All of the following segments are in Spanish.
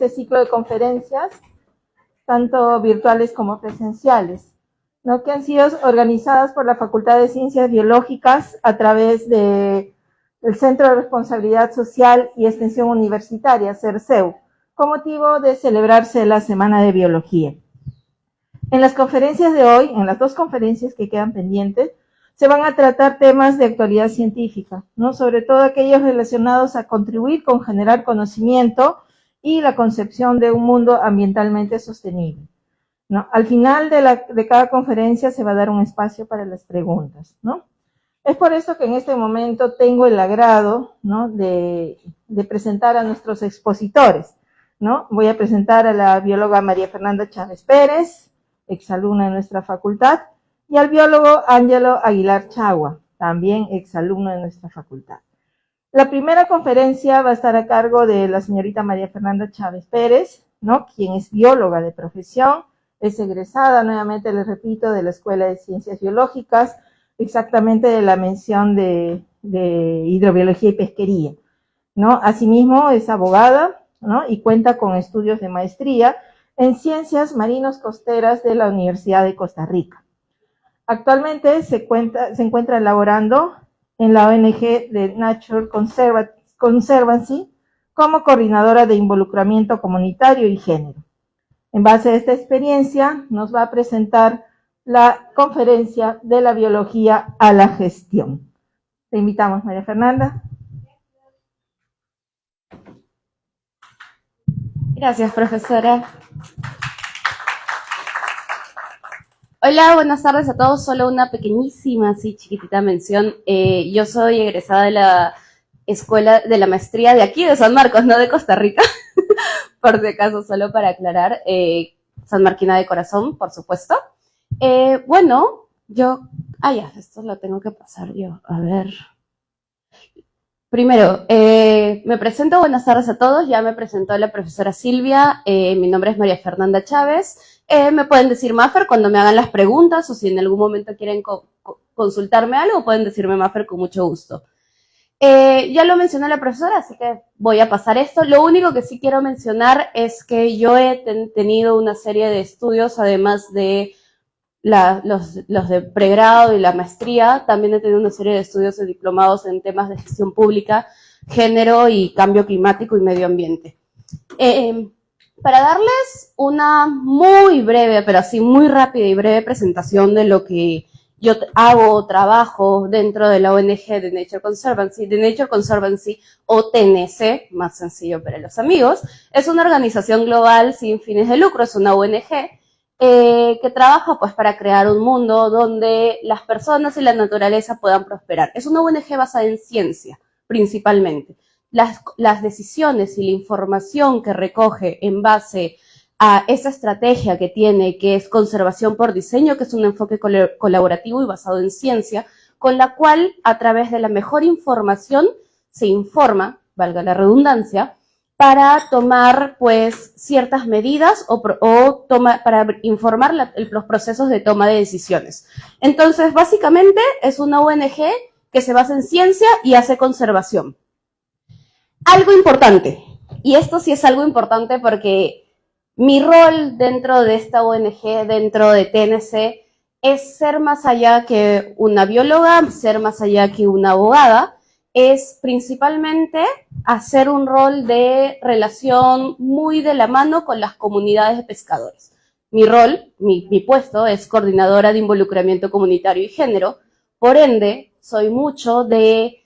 este ciclo de conferencias, tanto virtuales como presenciales, ¿no? Que han sido organizadas por la Facultad de Ciencias Biológicas a través del Centro de Responsabilidad Social y Extensión Universitaria, CERCEU, con motivo de celebrarse la Semana de Biología. En las conferencias de hoy, en las dos conferencias que quedan pendientes, se van a tratar temas de actualidad científica, ¿no? Sobre todo aquellos relacionados a contribuir con generar conocimiento y la concepción de un mundo ambientalmente sostenible, ¿no? Al final de cada conferencia se va a dar un espacio para las preguntas, ¿no? Es por eso que en este momento tengo el agrado, ¿no?, de presentar a nuestros expositores, ¿no? Voy a presentar a la bióloga María Fernanda Chávez Pérez, exalumna de nuestra facultad, y al biólogo Ángelo Aguilar Chagua, también exalumno de nuestra facultad. La primera conferencia va a estar a cargo de la señorita María Fernanda Chávez Pérez, ¿no?, quien es bióloga de profesión, es egresada, nuevamente les repito, de la Escuela de Ciencias Biológicas, exactamente de la mención de hidrobiología y pesquería, ¿no? Asimismo es abogada, ¿no?, y cuenta con estudios de maestría en Ciencias Marinos Costeras de la Universidad de Costa Rica. Actualmente se encuentra elaborando en la ONG de Nature Conservancy como coordinadora de involucramiento comunitario y género. En base a esta experiencia, nos va a presentar la conferencia de la biología a la gestión. Te invitamos, María Fernanda. Gracias, profesora. Hola, buenas tardes a todos. Solo una pequeñísima, así chiquitita mención. Yo soy egresada de la escuela de la maestría de aquí, de San Marcos, no de Costa Rica, por si acaso, solo para aclarar, sanmarquina de corazón, por supuesto. Bueno, yo, esto lo tengo que pasar yo, a ver. Primero, me presento, buenas tardes a todos, ya me presentó la profesora Silvia, mi nombre es María Fernanda Chávez, me pueden decir Mafer cuando me hagan las preguntas o si en algún momento quieren consultarme algo, pueden decirme Mafer con mucho gusto. Ya lo mencionó la profesora, así que voy a pasar esto. Lo único que sí quiero mencionar es que yo he tenido una serie de estudios, además de los de pregrado y la maestría, también he tenido una serie de estudios de diplomados en temas de gestión pública, género y cambio climático y medio ambiente. Para darles una muy breve, pero así muy rápida y breve presentación de lo que yo hago, trabajo dentro de la ONG de Nature Conservancy o TNC, más sencillo para los amigos, es una organización global sin fines de lucro, es una ONG, que trabaja pues para crear un mundo donde las personas y la naturaleza puedan prosperar. Es una ONG basada en ciencia, principalmente. Las decisiones y la información que recoge en base a esa estrategia que tiene, que es conservación por diseño, que es un enfoque colaborativo y basado en ciencia, con la cual, a través de la mejor información, se informa, valga la redundancia, para tomar pues ciertas medidas para informar los procesos de toma de decisiones. Entonces, básicamente, es una ONG que se basa en ciencia y hace conservación. Algo importante, y esto sí es algo importante porque mi rol dentro de esta ONG, dentro de TNC, es ser más allá que una bióloga, ser más allá que una abogada, es principalmente hacer un rol de relación muy de la mano con las comunidades de pescadores. Mi rol, mi puesto es coordinadora de involucramiento comunitario y género, por ende, soy mucho de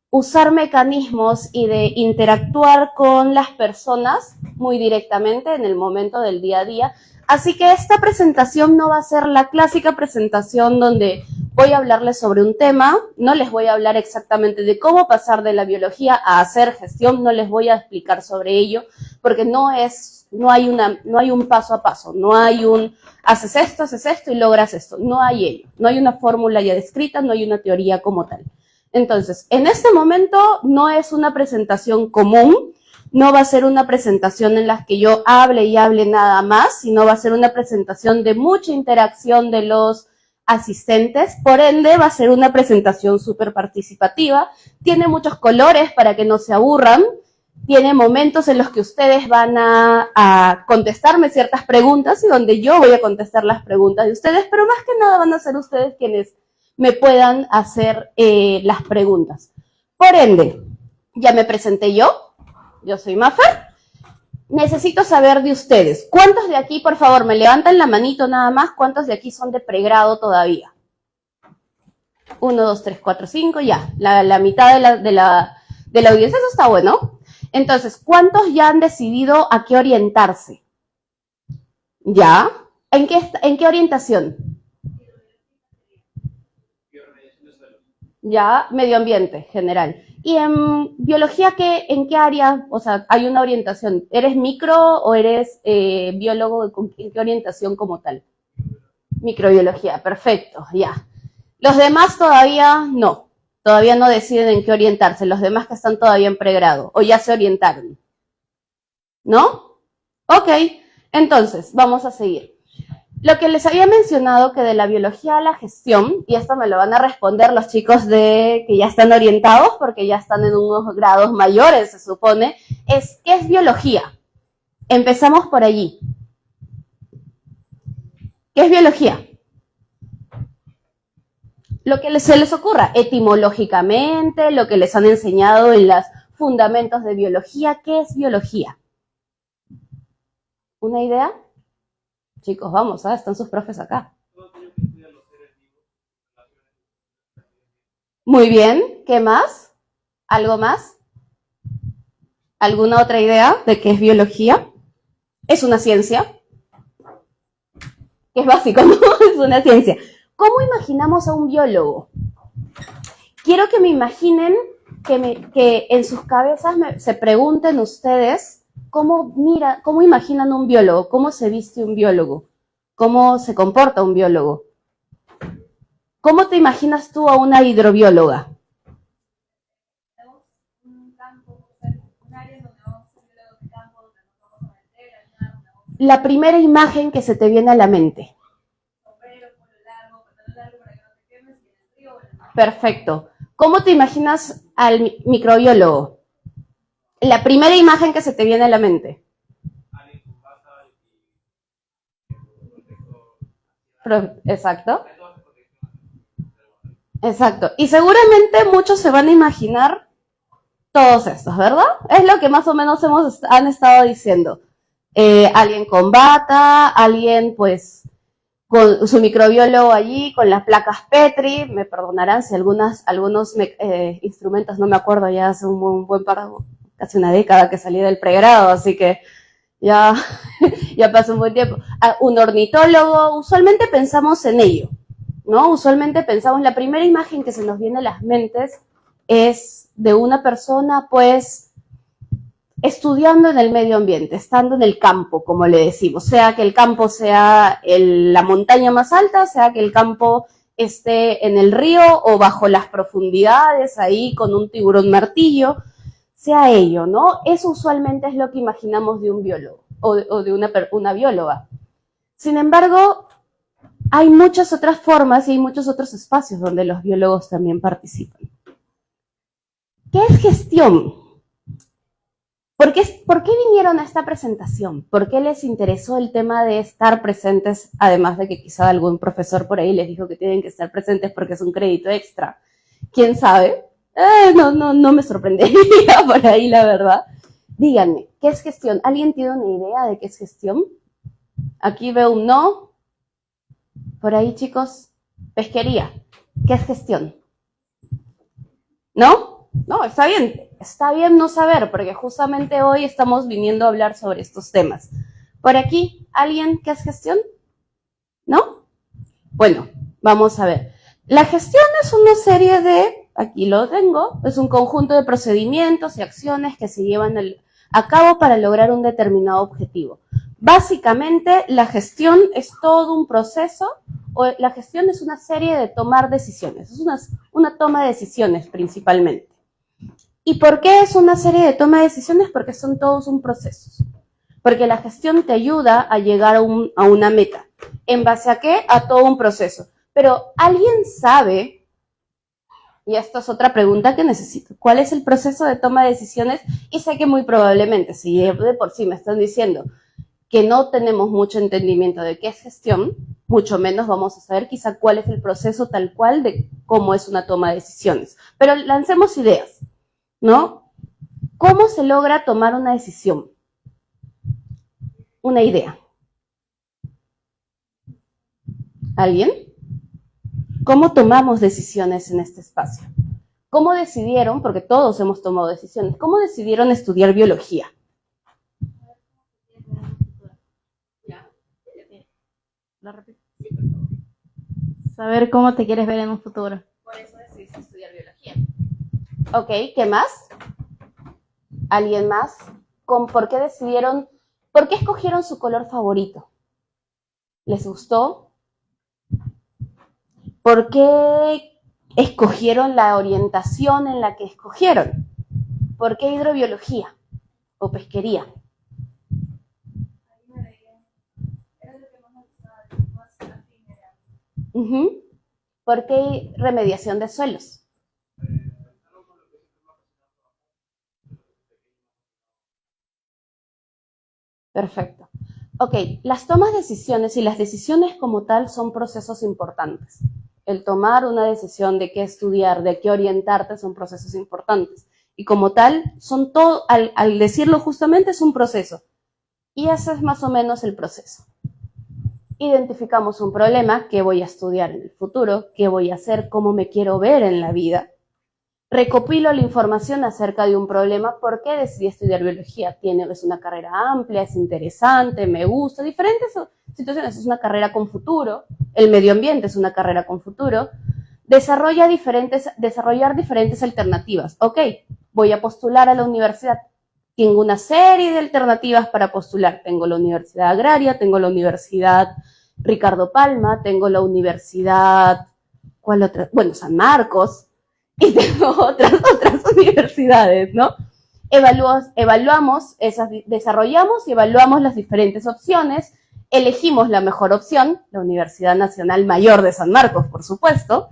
usar mecanismos y de interactuar con las personas muy directamente en el momento del día a día. Así que esta presentación no va a ser la clásica presentación donde voy a hablarles sobre un tema, no les voy a hablar exactamente de cómo pasar de la biología a hacer gestión, no les voy a explicar sobre ello, porque no hay un paso a paso, no hay un haces esto y logras esto, no hay ello, no hay una fórmula ya descrita, no hay una teoría como tal. Entonces, en este momento no es una presentación común, no va a ser una presentación en la que yo hable y hable nada más, sino va a ser una presentación de mucha interacción de los asistentes, por ende va a ser una presentación súper participativa, tiene muchos colores para que no se aburran, tiene momentos en los que ustedes van a contestarme ciertas preguntas y donde yo voy a contestar las preguntas de ustedes, pero más que nada van a ser ustedes quienes me puedan hacer las preguntas. Por ende, ya me presenté yo soy Mafer. Necesito saber de ustedes, ¿cuántos de aquí, por favor, me levantan la manito nada más? ¿Cuántos de aquí son de pregrado todavía? 1, 2, 3, 4, 5, ya, la mitad de la audiencia, eso está bueno. Entonces, ¿cuántos ya han decidido a qué orientarse? ¿Ya? ¿En qué orientación? Ya, medio ambiente, general. ¿Y en biología en qué área? O sea, hay una orientación. ¿Eres micro o eres biólogo? ¿En qué orientación como tal? Microbiología, perfecto, ya. Los demás todavía no deciden en qué orientarse, los demás que están todavía en pregrado, o ya se orientaron. ¿No? Ok, entonces, vamos a seguir. Lo que les había mencionado que de la biología a la gestión, y esto me lo van a responder los chicos que ya están orientados, porque ya están en unos grados mayores, se supone, es ¿qué es biología? Empezamos por allí. ¿Qué es biología? Lo que se les ocurra, etimológicamente, lo que les han enseñado en los fundamentos de biología. ¿Qué es biología? ¿Una idea? Chicos, vamos, están sus profes acá. Muy bien, ¿qué más? ¿Algo más? ¿Alguna otra idea de qué es biología? Es una ciencia. Es básico, ¿no? Es una ciencia. ¿Cómo imaginamos a un biólogo? Quiero que me imaginen, que en sus cabezas se pregunten ustedes cómo imaginan un biólogo, cómo se viste un biólogo, cómo se comporta un biólogo. ¿Cómo te imaginas tú a una hidrobióloga? La primera imagen que se te viene a la mente. Perfecto. ¿Cómo te imaginas al microbiólogo? La primera imagen que se te viene a la mente. Exacto. Exacto. Y seguramente muchos se van a imaginar todos estos, ¿verdad? Es lo que más o menos han estado diciendo. Alguien con bata, alguien pues con su microbiólogo allí, con las placas Petri. Me perdonarán si algunos instrumentos no me acuerdo, ya hace un buen par, casi una década que salí del pregrado, así que ya pasó un buen tiempo. Un ornitólogo, usualmente pensamos en ello, ¿no? Usualmente pensamos, la primera imagen que se nos viene a las mentes es de una persona, pues, estudiando en el medio ambiente, estando en el campo, como le decimos, sea que el campo sea la montaña más alta, sea que el campo esté en el río o bajo las profundidades, ahí con un tiburón martillo, sea ello, ¿no? Eso usualmente es lo que imaginamos de un biólogo o de una bióloga. Sin embargo, hay muchas otras formas y hay muchos otros espacios donde los biólogos también participan. ¿Qué es gestión? ¿Por qué vinieron a esta presentación? ¿Por qué les interesó el tema de estar presentes? Además de que quizá algún profesor por ahí les dijo que tienen que estar presentes porque es un crédito extra. ¿Quién sabe? No me sorprendería por ahí, la verdad. Díganme, ¿qué es gestión? ¿Alguien tiene una idea de qué es gestión? Aquí veo un no. Por ahí, chicos, pesquería. ¿Qué es gestión? ¿No? No, está bien no saber, porque justamente hoy estamos viniendo a hablar sobre estos temas. Por aquí, ¿alguien qué es gestión? ¿No? Bueno, vamos a ver. La gestión es una serie de, aquí lo tengo, es un conjunto de procedimientos y acciones que se llevan a cabo para lograr un determinado objetivo. Básicamente, la gestión es todo un proceso, o la gestión es una serie de tomar decisiones, es una toma de decisiones principalmente. ¿Y por qué es una serie de toma de decisiones? Porque son todos un proceso. Porque la gestión te ayuda a llegar a una meta. ¿En base a qué? A todo un proceso. Pero ¿alguien sabe Y esta es otra pregunta que necesito. ¿Cuál es el proceso de toma de decisiones? Y sé que muy probablemente, si de por sí me están diciendo que no tenemos mucho entendimiento de qué es gestión, mucho menos vamos a saber quizá cuál es el proceso tal cual de cómo es una toma de decisiones. Pero lancemos ideas, ¿no? ¿Cómo se logra tomar una decisión? Una idea. ¿Alguien? ¿Cómo tomamos decisiones en este espacio? ¿Cómo decidieron, porque todos hemos tomado decisiones, cómo decidieron estudiar biología? ¿Lo repito? Saber cómo te quieres ver en un futuro. Por eso decidiste estudiar biología. Ok, ¿qué más? ¿Alguien más? ¿Por qué decidieron, por qué escogieron su color favorito? ¿Les gustó? ¿Por qué escogieron la orientación en la que escogieron? ¿Por qué hidrobiología o pesquería? ¿Por qué remediación de suelos? Perfecto. Ok, las tomas de decisiones y las decisiones como tal son procesos importantes. El tomar una decisión de qué estudiar, de qué orientarte, son procesos importantes. Y como tal, son todo, al decirlo justamente, es un proceso. Y ese es más o menos el proceso. Identificamos un problema, qué voy a estudiar en el futuro, qué voy a hacer, cómo me quiero ver en la vida. Recopilo la información acerca de un problema, ¿por qué decidí estudiar biología? Es una carrera amplia, es interesante, me gusta, diferentes situaciones, es una carrera con futuro, el medio ambiente es una carrera con futuro, desarrollar diferentes alternativas. Ok, voy a postular a la universidad, tengo una serie de alternativas para postular, tengo la Universidad Agraria, tengo la Universidad Ricardo Palma, tengo la Universidad, ¿cuál otra? Bueno, San Marcos, y tengo otras universidades, ¿no? Desarrollamos y evaluamos las diferentes opciones, elegimos la mejor opción, la Universidad Nacional Mayor de San Marcos, por supuesto,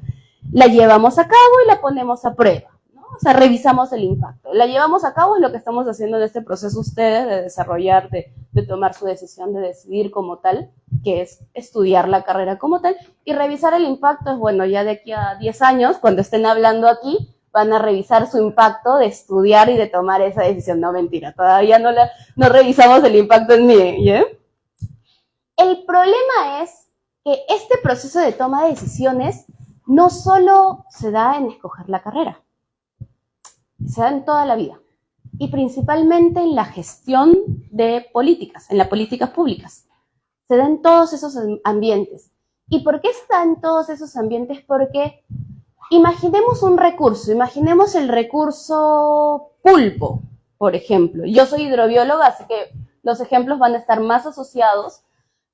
la llevamos a cabo y la ponemos a prueba, ¿no? O sea, revisamos el impacto. La llevamos a cabo, es lo que estamos haciendo en este proceso ustedes de desarrollar, de tomar su decisión, de decidir como tal, que es estudiar la carrera como tal, y revisar el impacto es, bueno, ya de aquí a 10 años, cuando estén hablando aquí, van a revisar su impacto de estudiar y de tomar esa decisión. No, mentira, todavía no revisamos el impacto en mí, ¿ya? El problema es que este proceso de toma de decisiones no solo se da en escoger la carrera, se da en toda la vida, y principalmente en la gestión de políticas, en las políticas públicas. Se da en todos esos ambientes. ¿Y por qué está en todos esos ambientes? Porque imaginemos un recurso, imaginemos el recurso pulpo, por ejemplo. Yo soy hidrobióloga, así que los ejemplos van a estar más asociados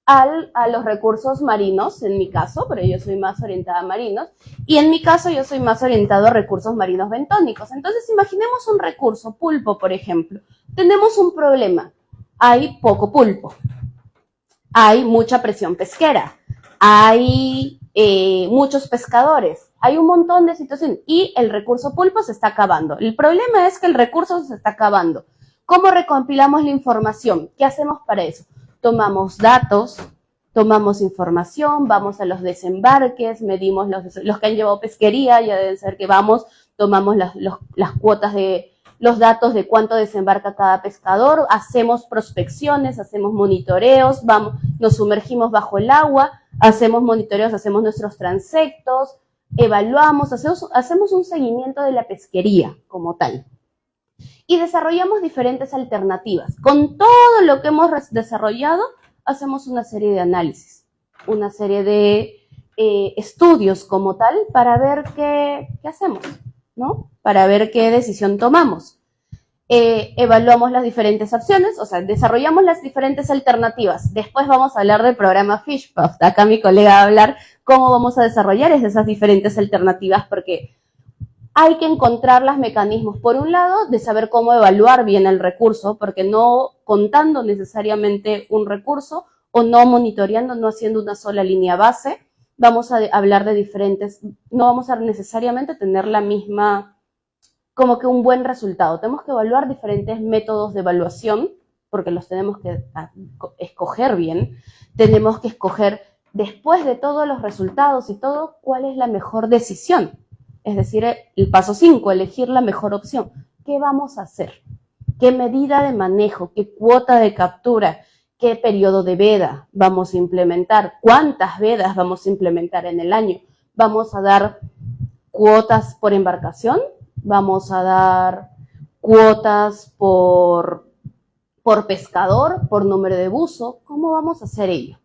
a los recursos marinos, en mi caso, pero yo soy más orientada a marinos, y en mi caso yo soy más orientado a recursos marinos bentónicos. Entonces, imaginemos un recurso, pulpo, por ejemplo. Tenemos un problema, hay poco pulpo, hay mucha presión pesquera, hay muchos pescadores, hay un montón de situaciones, y el recurso pulpo se está acabando. El problema es que el recurso se está acabando. ¿Cómo recompilamos la información? ¿Qué hacemos para eso? Tomamos datos, tomamos información, vamos a los desembarques, medimos los que han llevado pesquería, ya deben ser que vamos, tomamos las cuotas de los datos de cuánto desembarca cada pescador, hacemos prospecciones, hacemos monitoreos, nos sumergimos bajo el agua, hacemos monitoreos, hacemos nuestros transectos, evaluamos, hacemos un seguimiento de la pesquería como tal. Y desarrollamos diferentes alternativas. Con todo lo que hemos desarrollado, hacemos una serie de análisis, una serie de estudios como tal para ver qué hacemos, ¿no? Para ver qué decisión tomamos. Evaluamos las diferentes opciones, o sea, desarrollamos las diferentes alternativas. Después vamos a hablar del programa Fishpuff. Acá mi colega va a hablar cómo vamos a desarrollar esas diferentes alternativas, porque hay que encontrar los mecanismos, por un lado, de saber cómo evaluar bien el recurso, porque no contando necesariamente un recurso o no monitoreando, no haciendo una sola línea base, vamos a hablar de diferentes, no vamos a necesariamente tener la misma, como que un buen resultado. Tenemos que evaluar diferentes métodos de evaluación, porque los tenemos que escoger bien. Tenemos que escoger, después de todos los resultados y todo, cuál es la mejor decisión. Es decir, el paso 5, elegir la mejor opción. ¿Qué vamos a hacer? ¿Qué medida de manejo? ¿Qué cuota de captura? ¿Qué periodo de veda vamos a implementar? ¿Cuántas vedas vamos a implementar en el año? ¿Vamos a dar cuotas por embarcación? ¿Vamos a dar cuotas por pescador, por número de buzo? ¿Cómo vamos a hacer ello?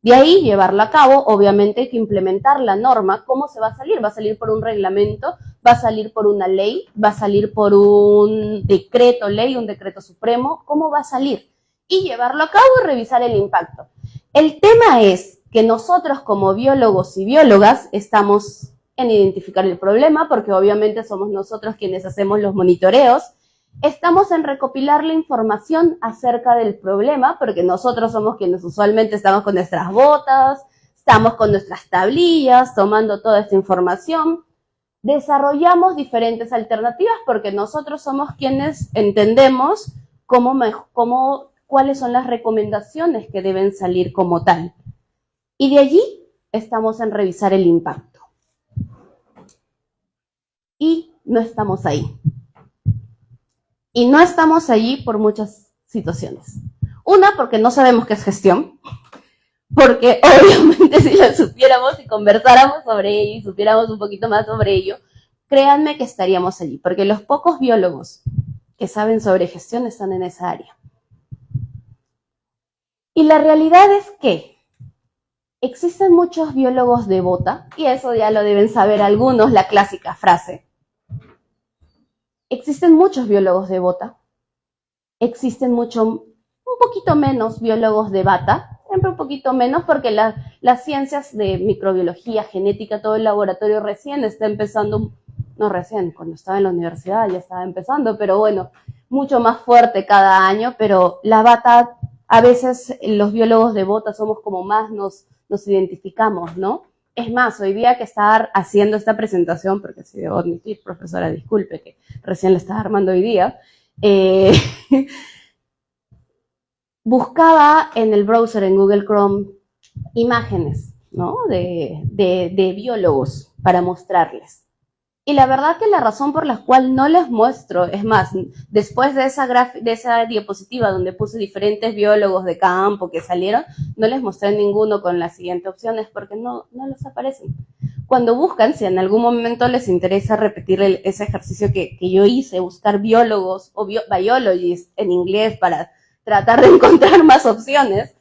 De ahí, llevarlo a cabo, obviamente hay que implementar la norma. ¿Cómo se va a salir? ¿Va a salir por un reglamento? ¿Va a salir por una ley? ¿Va a salir por un decreto ley, un decreto supremo? ¿Cómo va a salir? Y llevarlo a cabo y revisar el impacto. El tema es que nosotros como biólogos y biólogas estamos en identificar el problema, porque obviamente somos nosotros quienes hacemos los monitoreos. Estamos en recopilar la información acerca del problema, porque nosotros somos quienes usualmente estamos con nuestras botas, estamos con nuestras tablillas, tomando toda esta información. Desarrollamos diferentes alternativas, porque nosotros somos quienes entendemos cuáles son las recomendaciones que deben salir como tal. Y de allí estamos en revisar el impacto. Y no estamos ahí. Y no estamos allí por muchas situaciones. Una, porque no sabemos qué es gestión, porque obviamente si lo supiéramos y conversáramos sobre ello y supiéramos un poquito más sobre ello, créanme que estaríamos allí, porque los pocos biólogos que saben sobre gestión están en esa área. Y la realidad es que existen muchos biólogos de bota, y eso ya lo deben saber algunos, la clásica frase. Existen muchos biólogos de bota, existen un poquito menos biólogos de bata, siempre un poquito menos porque las ciencias de microbiología, genética, todo el laboratorio recién está empezando, no recién, cuando estaba en la universidad ya estaba empezando, pero bueno, mucho más fuerte cada año, pero la bata, a veces los biólogos de bota somos como más nos identificamos, ¿no? Es más, hoy día que estaba haciendo esta presentación, porque si debo admitir, profesora, disculpe, que recién la estaba armando hoy día, buscaba en el browser, en Google Chrome, imágenes, ¿no? de biólogos para mostrarles. Y la verdad que la razón por la cual no les muestro, es más, después de esa diapositiva donde puse diferentes biólogos de campo que salieron, no les mostré ninguno con las siguientes opciones porque no les aparecen. Cuando buscan, si en algún momento les interesa repetir ese ejercicio que yo hice, buscar biólogos o biologists en inglés para tratar de encontrar más opciones,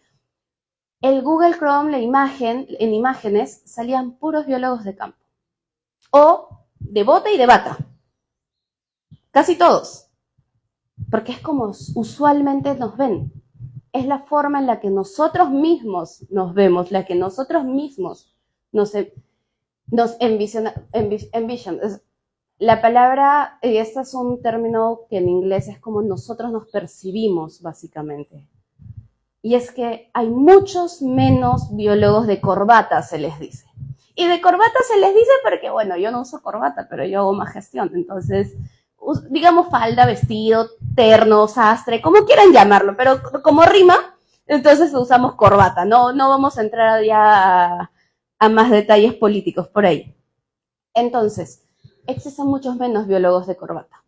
el Google Chrome, en imágenes, salían puros biólogos de campo. O de bota y de bata. Casi todos. Porque es como usualmente nos ven. Es la forma en la que nosotros mismos nos vemos, la que nosotros mismos nos envision. La palabra, este es un término que en inglés es como nosotros nos percibimos, básicamente. Y es que hay muchos menos biólogos de corbata, se les dice. Y de corbata se les dice porque, bueno, yo no uso corbata, pero yo hago más gestión. Entonces, digamos falda, vestido, terno, sastre, como quieran llamarlo, pero como rima, entonces usamos corbata. No vamos a entrar ya a más detalles políticos por ahí. Entonces, existen muchos menos biólogos de corbata.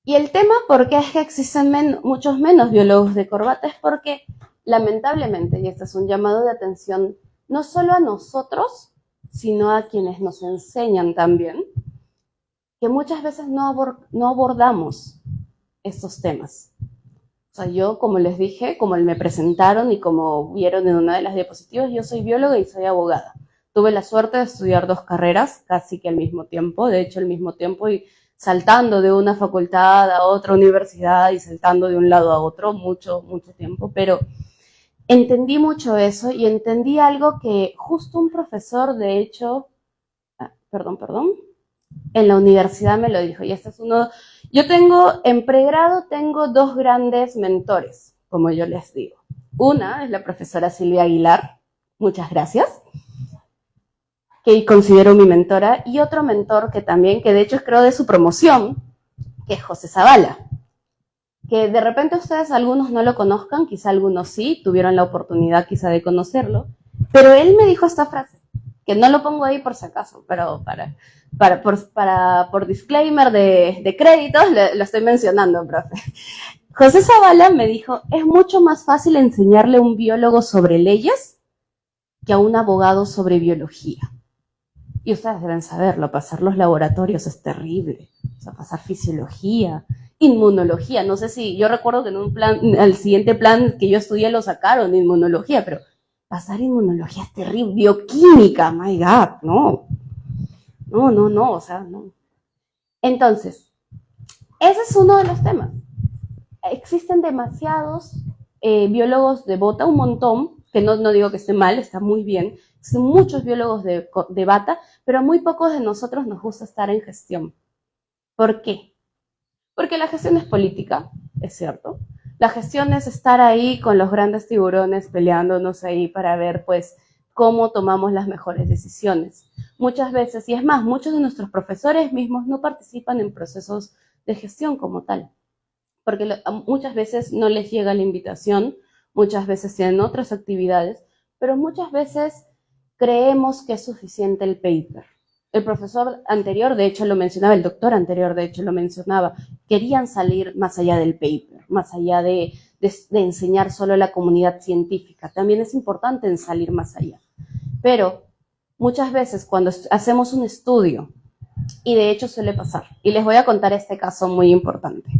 Y el tema por qué es que existen muchos menos biólogos de corbata es porque, lamentablemente, y este es un llamado de atención, no solo a nosotros, sino a quienes nos enseñan también, que muchas veces no abordamos estos temas. O sea, yo, como les dije, como me presentaron y como vieron en una de las diapositivas, yo soy bióloga y soy abogada. Tuve la suerte de estudiar 2 carreras, casi que al mismo tiempo, de hecho al mismo tiempo, y saltando de una facultad a otra universidad y saltando de un lado a otro, mucho tiempo, pero entendí mucho eso y entendí algo que justo un profesor, de hecho, en la universidad me lo dijo, y este es uno, en pregrado tengo 2 grandes mentores, como yo les digo. Una es la profesora Silvia Aguilar, muchas gracias, que considero mi mentora, y otro mentor que también, que de hecho es creo de su promoción, que es José Zavala, que de repente ustedes algunos no lo conozcan, quizá algunos sí, tuvieron la oportunidad quizá de conocerlo, pero él me dijo esta frase, que no lo pongo ahí por si acaso, pero por disclaimer de créditos lo estoy mencionando, profe. José Zavala me dijo, es mucho más fácil enseñarle a un biólogo sobre leyes que a un abogado sobre biología. Y ustedes deben saberlo, pasar los laboratorios es terrible. O sea, pasar fisiología, inmunología. No sé si, yo recuerdo que en un plan, al siguiente plan que yo estudié lo sacaron, inmunología, pero pasar inmunología es terrible. Bioquímica, my God, no. No, o sea, no. Entonces, ese es uno de los temas. Existen demasiados biólogos de bota, un montón, que no digo que esté mal, está muy bien. Existen muchos biólogos de bata, pero a muy pocos de nosotros nos gusta estar en gestión. ¿Por qué? Porque la gestión es política, es cierto. La gestión es estar ahí con los grandes tiburones peleándonos ahí para ver, pues, cómo tomamos las mejores decisiones. Muchas veces, y es más, muchos de nuestros profesores mismos no participan en procesos de gestión como tal, porque muchas veces no les llega la invitación, muchas veces tienen otras actividades, pero muchas veces creemos que es suficiente el paper. El profesor anterior, de hecho, lo mencionaba, el doctor anterior, de hecho, lo mencionaba, querían salir más allá del paper, más allá de enseñar solo a la comunidad científica. También es importante en salir más allá. Pero muchas veces cuando hacemos un estudio, y de hecho suele pasar, y les voy a contar este caso muy importante.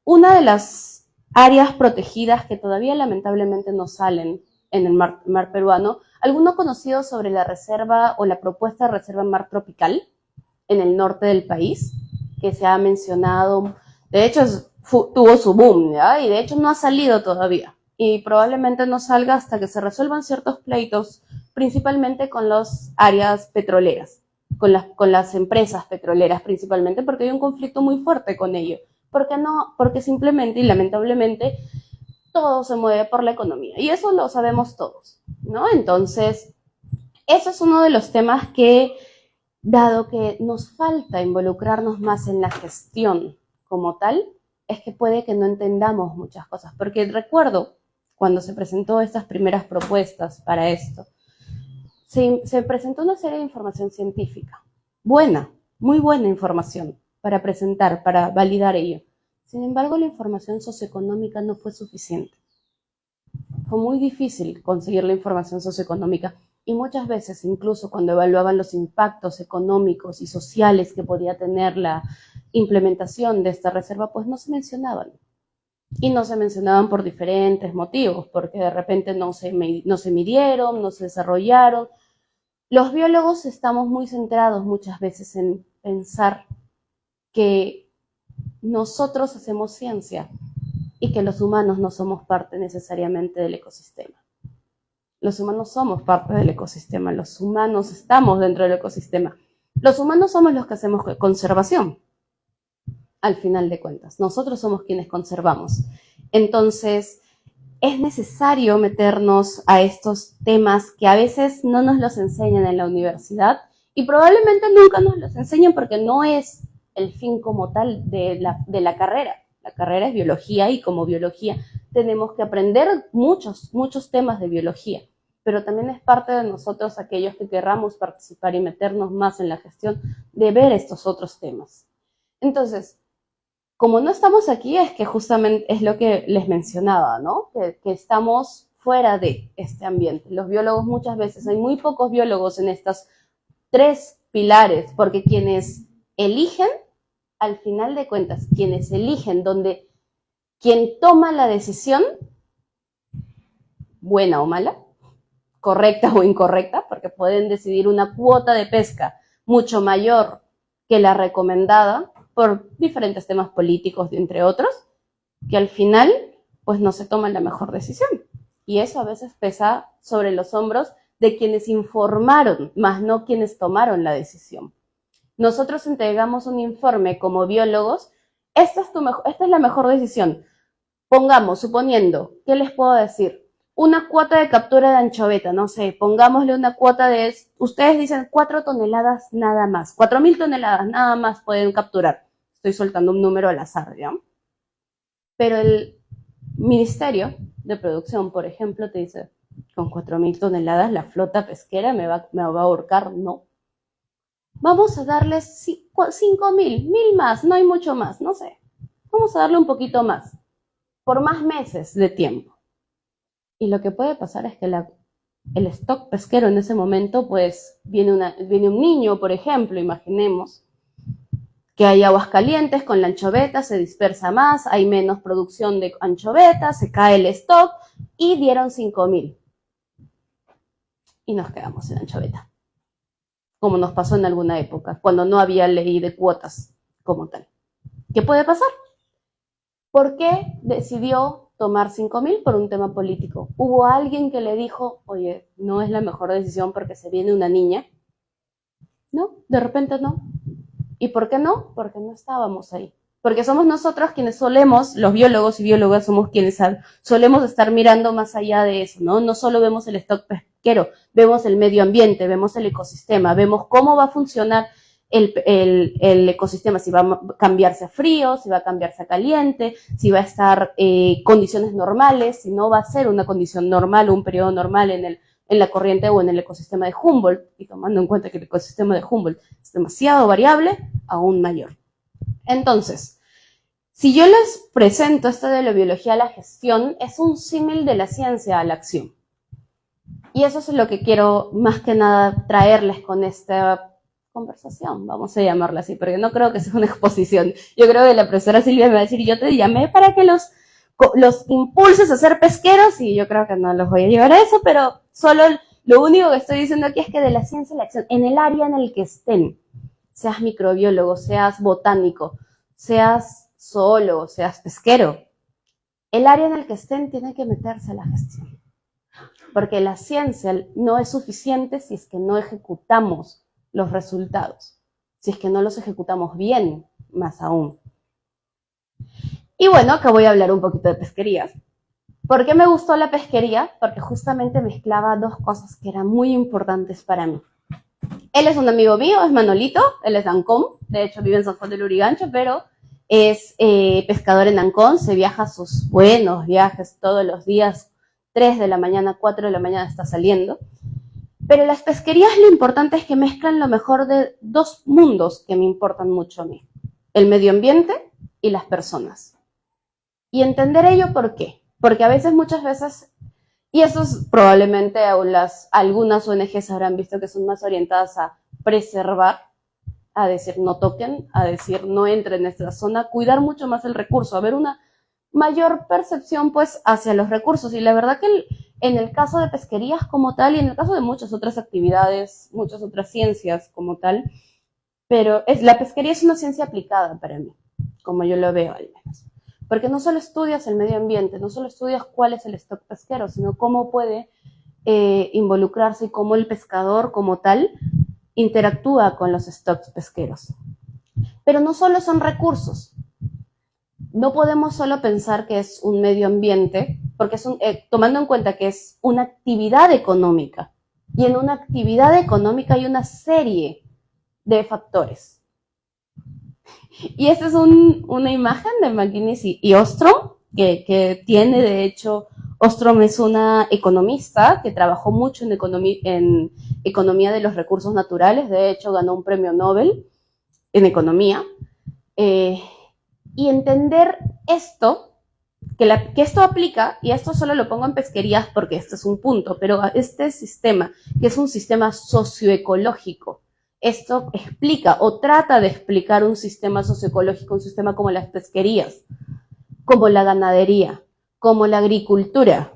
Una de las áreas protegidas que todavía lamentablemente no salen en el mar peruano, ¿alguno conocido sobre la reserva o la propuesta de reserva en mar tropical en el norte del país? Que se ha mencionado, de hecho tuvo su boom, ¿ya? Y de hecho no ha salido todavía. Y probablemente no salga hasta que se resuelvan ciertos pleitos, principalmente con las áreas petroleras, con las empresas petroleras principalmente, porque hay un conflicto muy fuerte con ello. ¿Por qué no? Porque simplemente y lamentablemente todo se mueve por la economía. Y eso lo sabemos todos, ¿no? Entonces, eso es uno de los temas que, dado que nos falta involucrarnos más en la gestión como tal, es que puede que no entendamos muchas cosas. Porque recuerdo cuando se presentó estas primeras propuestas para esto, se presentó una serie de información científica. Buena, muy buena información para presentar, para validar ello. Sin embargo, la información socioeconómica no fue suficiente. Fue muy difícil conseguir la información socioeconómica y muchas veces, incluso cuando evaluaban los impactos económicos y sociales que podía tener la implementación de esta reserva, pues no se mencionaban. Y no se mencionaban por diferentes motivos, porque de repente no se midieron, no se desarrollaron. Los biólogos estamos muy centrados muchas veces en pensar que nosotros hacemos ciencia y que los humanos no somos parte necesariamente del ecosistema. Los humanos somos parte del ecosistema, los humanos estamos dentro del ecosistema. Los humanos somos los que hacemos conservación, al final de cuentas. Nosotros somos quienes conservamos. Entonces, es necesario meternos a estos temas que a veces no nos los enseñan en la universidad y probablemente nunca nos los enseñan porque no es el fin como tal de la carrera. La carrera es biología y como biología tenemos que aprender muchos temas de biología, pero también es parte de nosotros aquellos que querramos participar y meternos más en la gestión de ver estos otros temas. Entonces, como no estamos aquí, es que justamente es lo que les mencionaba, ¿no? Que estamos fuera de este ambiente. Los biólogos muchas veces, hay muy pocos biólogos en estos 3 pilares, porque quienes eligen, al final de cuentas, quienes eligen, donde quien toma la decisión, buena o mala, correcta o incorrecta, porque pueden decidir una cuota de pesca mucho mayor que la recomendada por diferentes temas políticos, entre otros, que al final pues no se toma la mejor decisión. Y eso a veces pesa sobre los hombros de quienes informaron, más no quienes tomaron la decisión. Nosotros entregamos un informe como biólogos, esta es la mejor decisión. Pongamos, suponiendo, ¿qué les puedo decir? una cuota de captura de anchoveta, no sé, pongámosle una cuota de, ustedes dicen 4 toneladas nada más, 4.000 toneladas nada más pueden capturar. Estoy soltando un número al azar, ¿ya? Pero el Ministerio de Producción, por ejemplo, te dice, con 4.000 toneladas la flota pesquera me va a ahorcar, no. Vamos a darles 5.000, 1.000 más, no hay mucho más, no sé. Vamos a darle un poquito más, por más meses de tiempo. Y lo que puede pasar es que el stock pesquero en ese momento, pues viene un niño, por ejemplo, imaginemos, que hay aguas calientes con la anchoveta, se dispersa más, hay menos producción de anchoveta, se cae el stock y dieron 5.000. Y nos quedamos sin anchoveta, como nos pasó en alguna época, cuando no había ley de cuotas como tal. ¿Qué puede pasar? ¿Por qué decidió tomar 5.000 por un tema político? ¿Hubo alguien que le dijo, oye, no es la mejor decisión porque se viene una niña? No, de repente no. ¿Y por qué no? Porque no estábamos ahí. Porque somos nosotros quienes solemos, los biólogos y biólogas somos quienes solemos estar mirando más allá de eso, ¿no? No solo vemos el stock pesquero, vemos el medio ambiente, vemos el ecosistema, vemos cómo va a funcionar el ecosistema, si va a cambiarse a frío, si va a cambiarse a caliente, si va a estar condiciones normales, si no va a ser una condición normal o un periodo normal en la corriente o en el ecosistema de Humboldt, y tomando en cuenta que el ecosistema de Humboldt es demasiado variable, aún mayor. Entonces, si yo les presento esto de la biología a la gestión, es un símil de la ciencia a la acción. Y eso es lo que quiero más que nada traerles con esta conversación, vamos a llamarla así, porque no creo que sea una exposición. Yo creo que la profesora Silvia me va a decir, yo te llamé para que los impulses a ser pesqueros, y yo creo que no los voy a llevar a eso, pero solo lo único que estoy diciendo aquí es que de la ciencia y la acción, en el área en el que estén, seas microbiólogo, seas botánico, seas zoólogo, seas pesquero, el área en el que estén tiene que meterse a la gestión. Porque la ciencia no es suficiente si es que no ejecutamos los resultados, si es que no los ejecutamos bien, más aún. Y bueno, acá voy a hablar un poquito de pesquería. ¿Por qué me gustó la pesquería? Porque justamente mezclaba dos cosas que eran muy importantes para mí. Él es un amigo mío, es Manolito, él es de Ancón, de hecho vive en San Juan del Lurigancho, pero es pescador en Ancón, se viaja sus buenos viajes todos los días, 3 de la mañana, 4 de la mañana está saliendo. Pero las pesquerías lo importante es que mezclan lo mejor de dos mundos que me importan mucho a mí, el medio ambiente y las personas. Y entender ello, ¿por qué? Porque a veces, muchas veces, y eso es probablemente algunas ONGs habrán visto que son más orientadas a preservar, a decir no toquen, a decir no entren en esta zona, cuidar mucho más el recurso, a ver una mayor percepción pues hacia los recursos. Y la verdad que en el caso de pesquerías como tal, y en el caso de muchas otras actividades, muchas otras ciencias como tal, pero la pesquería es una ciencia aplicada para mí, como yo lo veo al menos. Porque no solo estudias el medio ambiente, no solo estudias cuál es el stock pesquero, sino cómo puede involucrarse y cómo el pescador como tal interactúa con los stocks pesqueros. Pero no solo son recursos. No podemos solo pensar que es un medio ambiente, porque es tomando en cuenta que es una actividad económica. Y en una actividad económica hay una serie de factores. Y esta es una imagen de McGuinness y Ostrom, que tiene, de hecho, Ostrom es una economista que trabajó mucho en economía de los recursos naturales, de hecho ganó un premio Nobel en economía. Y entender esto, que esto aplica, y esto solo lo pongo en pesquerías porque este es un punto, pero este sistema, que es un sistema socioecológico, esto explica o trata de explicar un sistema socioecológico, un sistema como las pesquerías, como la ganadería, como la agricultura.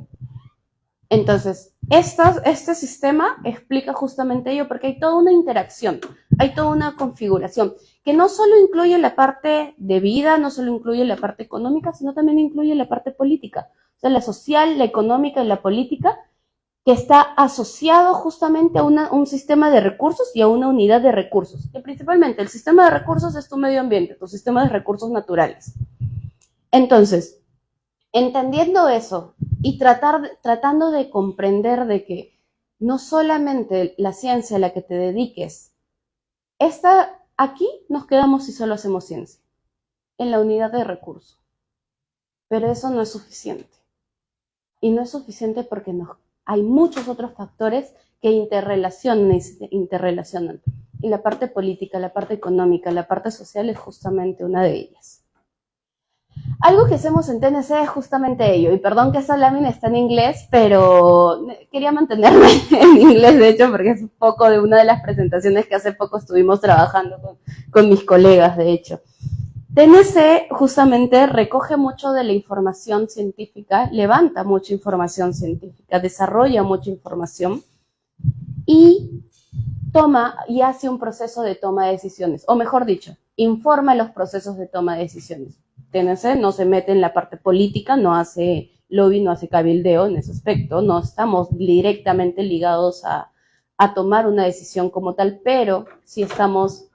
Entonces, este sistema explica justamente ello porque hay toda una interacción, hay toda una configuración que no solo incluye la parte de vida, no solo incluye la parte económica, sino también incluye la parte política. O sea, la social, la económica y la política, que está asociado justamente a un sistema de recursos y a una unidad de recursos. Y principalmente el sistema de recursos es tu medio ambiente, tu sistema de recursos naturales. Entonces, entendiendo eso, y tratando de comprender de que no solamente la ciencia a la que te dediques, aquí nos quedamos si solo hacemos ciencia, en la unidad de recursos, pero eso no es suficiente. Y no es suficiente porque hay muchos otros factores que interrelacionan. Y la parte política, la parte económica, la parte social es justamente una de ellas. Algo que hacemos en TNC es justamente ello. Y perdón que esta lámina está en inglés, pero quería mantenerme en inglés, de hecho, porque es un poco de una de las presentaciones que hace poco estuvimos trabajando con mis colegas, de hecho. TNC justamente recoge mucho de la información científica, levanta mucha información científica, desarrolla mucha información y toma y hace un proceso de toma de decisiones, o mejor dicho, informa los procesos de toma de decisiones. TNC no se mete en la parte política, no hace lobby, no hace cabildeo en ese aspecto, no estamos directamente ligados a tomar una decisión como tal, pero sí estamos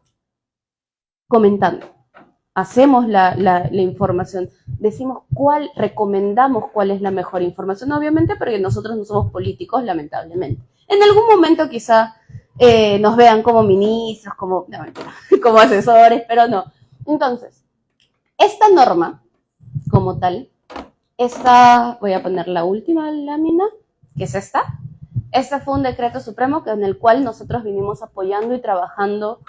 comentando. Hacemos la información, decimos recomendamos cuál es la mejor información, obviamente porque nosotros no somos políticos, lamentablemente. En algún momento quizá nos vean como ministros, como asesores, pero no. Entonces, esta norma, como tal, voy a poner la última lámina, que es esta. Este fue un decreto supremo en el cual nosotros vinimos apoyando y trabajando.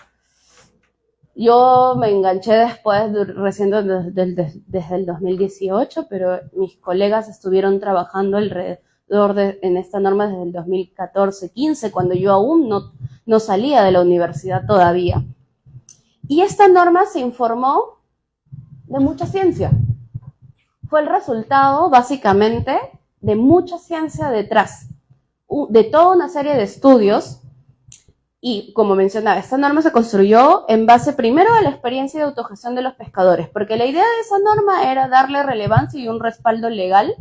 Yo me enganché después, recién desde el 2018, pero mis colegas estuvieron trabajando alrededor en esta norma desde el 2014-15, cuando yo aún no salía de la universidad todavía. Y esta norma se informó de mucha ciencia. Fue el resultado, básicamente, de mucha ciencia detrás, de toda una serie de estudios. Y, como mencionaba, esta norma se construyó en base primero a la experiencia de autogestión de los pescadores, porque la idea de esa norma era darle relevancia y un respaldo legal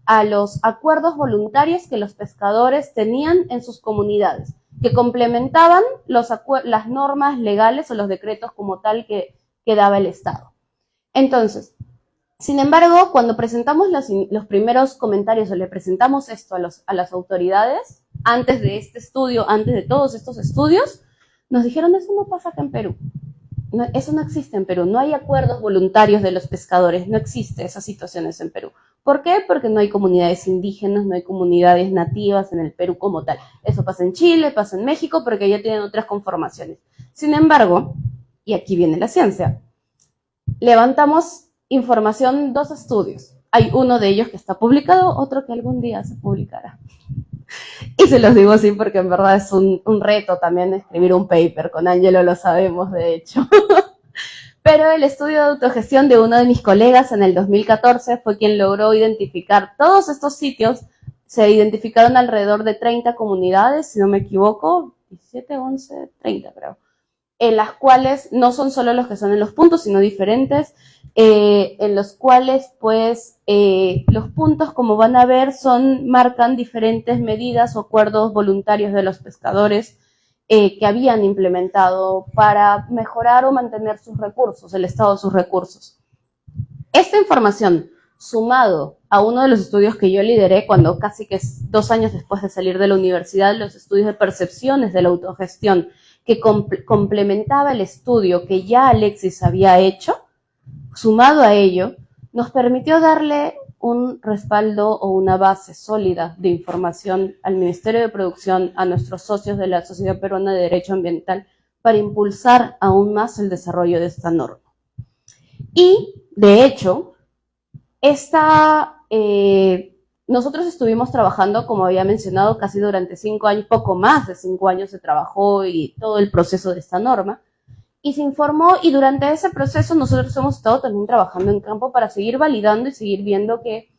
a los acuerdos voluntarios que los pescadores tenían en sus comunidades, que complementaban las normas legales o los decretos como tal que daba el Estado. Entonces, sin embargo, cuando presentamos los primeros comentarios o le presentamos esto a las autoridades, antes de este estudio, antes de todos estos estudios, nos dijeron, eso no pasa acá en Perú. No, eso no existe en Perú. No hay acuerdos voluntarios de los pescadores. No existe esas situaciones en Perú. ¿Por qué? Porque no hay comunidades indígenas, no hay comunidades nativas en el Perú como tal. Eso pasa en Chile, pasa en México, porque ya tienen otras conformaciones. Sin embargo, y aquí viene la ciencia, levantamos información, 2 estudios. Hay uno de ellos que está publicado, otro que algún día se publicará. Y se los digo así porque en verdad es un reto también escribir un paper, con Ángelo lo sabemos de hecho. Pero el estudio de autogestión de uno de mis colegas en el 2014 fue quien logró identificar todos estos sitios. Se identificaron alrededor de 30 comunidades, si no me equivoco, 17, 11, 30 creo, en las cuales no son solo los que son en los puntos, sino diferentes, en los cuales, pues, los puntos, como van a ver, marcan diferentes medidas o acuerdos voluntarios de los pescadores que habían implementado para mejorar o mantener sus recursos, el estado de sus recursos. Esta información, sumado a uno de los estudios que yo lideré cuando casi que 2 años después de salir de la universidad, los estudios de percepciones de la autogestión, que complementaba el estudio que ya Alexis había hecho, sumado a ello, nos permitió darle un respaldo o una base sólida de información al Ministerio de Producción, a nuestros socios de la Sociedad Peruana de Derecho Ambiental, para impulsar aún más el desarrollo de esta norma. Y, de hecho, nosotros estuvimos trabajando, como había mencionado, casi durante 5 años, poco más de 5 años se trabajó y todo el proceso de esta norma, y se informó, y durante ese proceso nosotros hemos estado también trabajando en campo para seguir validando y seguir viendo que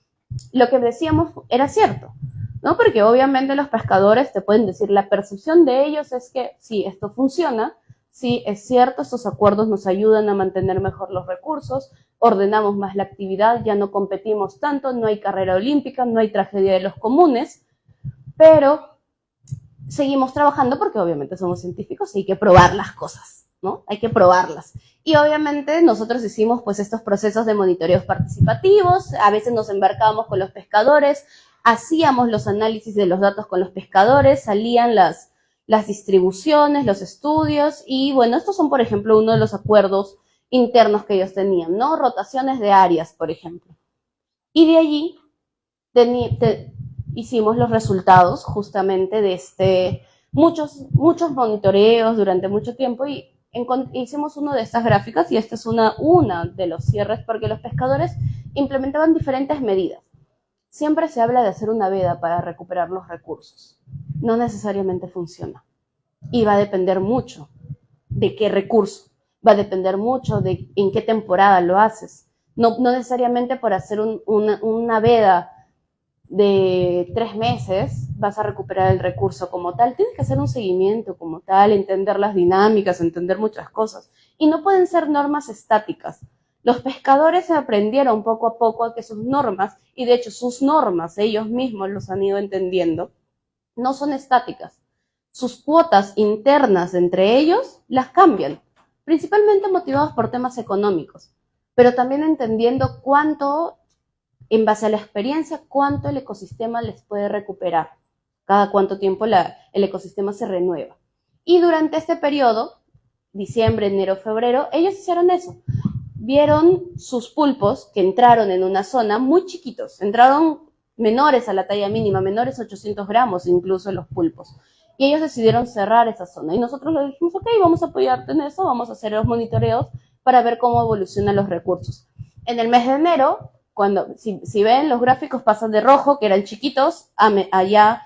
lo que decíamos era cierto, ¿no? Porque obviamente los pescadores te pueden decir, la percepción de ellos es que sí, esto funciona, sí, es cierto, estos acuerdos nos ayudan a mantener mejor los recursos, ordenamos más la actividad, ya no competimos tanto, no hay carrera olímpica, no hay tragedia de los comunes, pero seguimos trabajando porque obviamente somos científicos y hay que probar las cosas. ¿no? Hay que probarlas. Y obviamente nosotros hicimos pues estos procesos de monitoreos participativos, a veces nos embarcábamos con los pescadores, hacíamos los análisis de los datos con los pescadores, salían las distribuciones, los estudios, y bueno, estos son, por ejemplo, uno de los acuerdos internos que ellos tenían, ¿no? Rotaciones de áreas, por ejemplo. Y de allí hicimos los resultados justamente de muchos monitoreos durante mucho tiempo y hicimos uno de estas gráficas y esta es una de los cierres porque los pescadores implementaban diferentes medidas. Siempre se habla de hacer una veda para recuperar los recursos. No necesariamente funciona. Y va a depender mucho de qué recurso. Va a depender mucho de en qué temporada lo haces. No necesariamente por hacer una veda de 3 meses vas a recuperar el recurso como tal. Tienes que hacer un seguimiento como tal, entender las dinámicas, entender muchas cosas. Y no pueden ser normas estáticas. Los pescadores aprendieron poco a poco a que sus normas, y de hecho sus normas, ellos mismos los han ido entendiendo, no son estáticas. Sus cuotas internas entre ellos las cambian, principalmente motivados por temas económicos, pero también entendiendo cuánto, en base a la experiencia, cuánto el ecosistema les puede recuperar, cada cuánto tiempo el ecosistema se renueva. Y durante este periodo, diciembre, enero, febrero, ellos hicieron eso. Vieron sus pulpos que entraron en una zona muy chiquitos, entraron menores a la talla mínima, menores a 800 gramos incluso los pulpos. Y ellos decidieron cerrar esa zona. Y nosotros les dijimos, ok, vamos a apoyarte en eso, vamos a hacer los monitoreos para ver cómo evolucionan los recursos. En el mes de enero, si ven, los gráficos pasan de rojo, que eran chiquitos, allá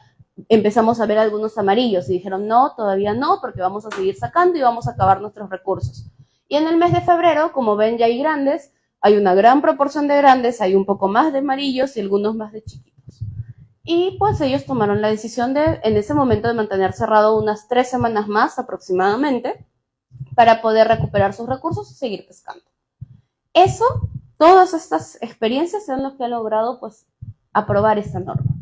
empezamos a ver algunos amarillos. Y dijeron, no, todavía no, porque vamos a seguir sacando y vamos a acabar nuestros recursos. Y en el mes de febrero, como ven, ya hay grandes, hay una gran proporción de grandes, hay un poco más de amarillos y algunos más de chiquitos. Y pues ellos tomaron la decisión en ese momento, de mantener cerrado unas 3 semanas más aproximadamente para poder recuperar sus recursos y seguir pescando. Todas estas experiencias son las que han logrado pues aprobar esta norma.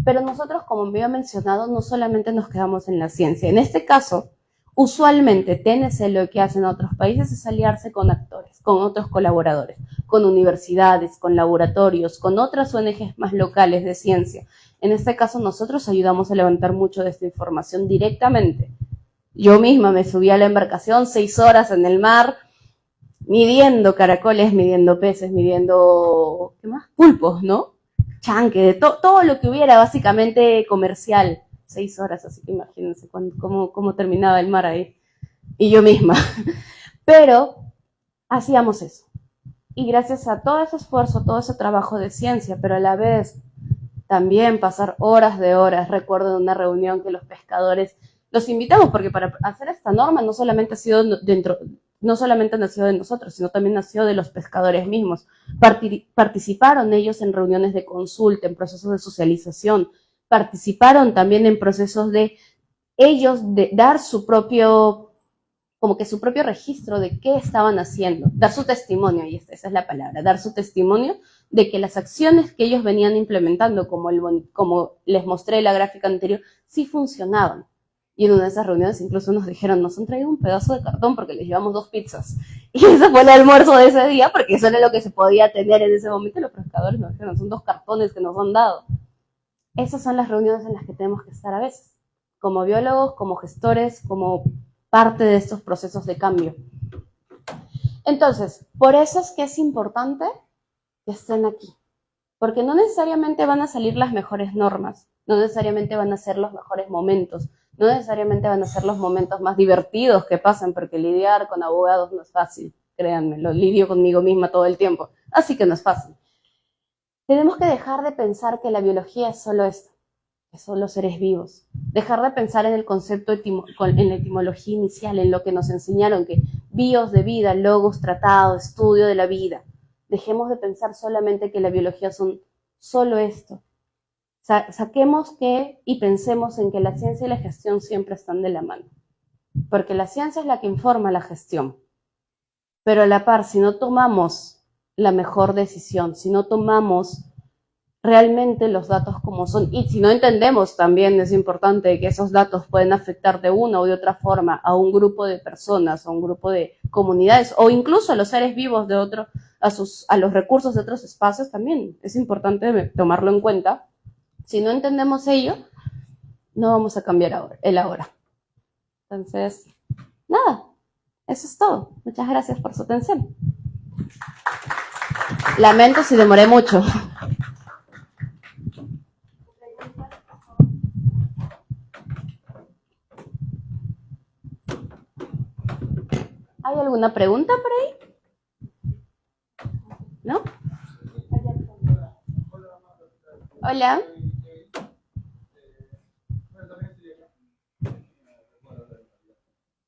Pero nosotros, como me había mencionado, no solamente nos quedamos en la ciencia. En este caso, usualmente TNC lo que hace en otros países es aliarse con actores, con otros colaboradores, con universidades, con laboratorios, con otras ONGs más locales de ciencia. En este caso nosotros ayudamos a levantar mucho de esta información directamente. Yo misma me subí a la embarcación 6 horas en el mar, midiendo caracoles, midiendo peces, midiendo, ¿qué más? Pulpos, ¿no? Chanque, todo lo que hubiera básicamente comercial. 6 horas, así que imagínense cómo terminaba el mar ahí. Y yo misma. Pero hacíamos eso. Y gracias a todo ese esfuerzo, todo ese trabajo de ciencia, pero a la vez también pasar horas de horas. Recuerdo de una reunión que los pescadores los invitamos, porque para hacer esta norma no solamente nació de nosotros, sino también nació de los pescadores mismos. Participaron ellos en reuniones de consulta, en procesos de socialización, participaron también en procesos de ellos de dar su propio registro de qué estaban haciendo, dar su testimonio, y esa es la palabra, dar su testimonio de que las acciones que ellos venían implementando, como les mostré en la gráfica anterior, sí funcionaban. Y en una de esas reuniones incluso nos dijeron, nos han traído un pedazo de cartón porque les llevamos 2 pizzas. Y ese fue el almuerzo de ese día, porque eso era lo que se podía tener en ese momento. Y los pescadores nos dijeron, son 2 cartones que nos han dado. Esas son las reuniones en las que tenemos que estar a veces, como biólogos, como gestores, como parte de estos procesos de cambio. Entonces, por eso es que es importante que estén aquí, porque no necesariamente van a salir las mejores normas, no necesariamente van a ser los mejores momentos, no necesariamente van a ser los momentos más divertidos que pasan, porque lidiar con abogados no es fácil, créanme, lo lidio conmigo misma todo el tiempo, así que no es fácil. Tenemos que dejar de pensar que la biología es solo esto, que son los seres vivos. Dejar de pensar en el concepto, en la etimología inicial, en lo que nos enseñaron, que bios de vida, logos, tratado, estudio de la vida. Dejemos de pensar solamente que la biología son solo esto. Saquemos y pensemos en que la ciencia y la gestión siempre están de la mano. Porque la ciencia es la que informa la gestión. Pero a la par, si no tomamos la mejor decisión, si no tomamos realmente los datos como son. Y si no entendemos, también es importante que esos datos pueden afectar de una o de otra forma a un grupo de personas, a un grupo de comunidades, o incluso a los seres vivos de otro, a los recursos de otros espacios, también es importante tomarlo en cuenta. Si no entendemos ello, no vamos a cambiar el ahora. Entonces, nada, eso es todo. Muchas gracias por su atención. Lamento si demoré mucho. ¿Hay alguna pregunta por ahí? ¿No? Hola.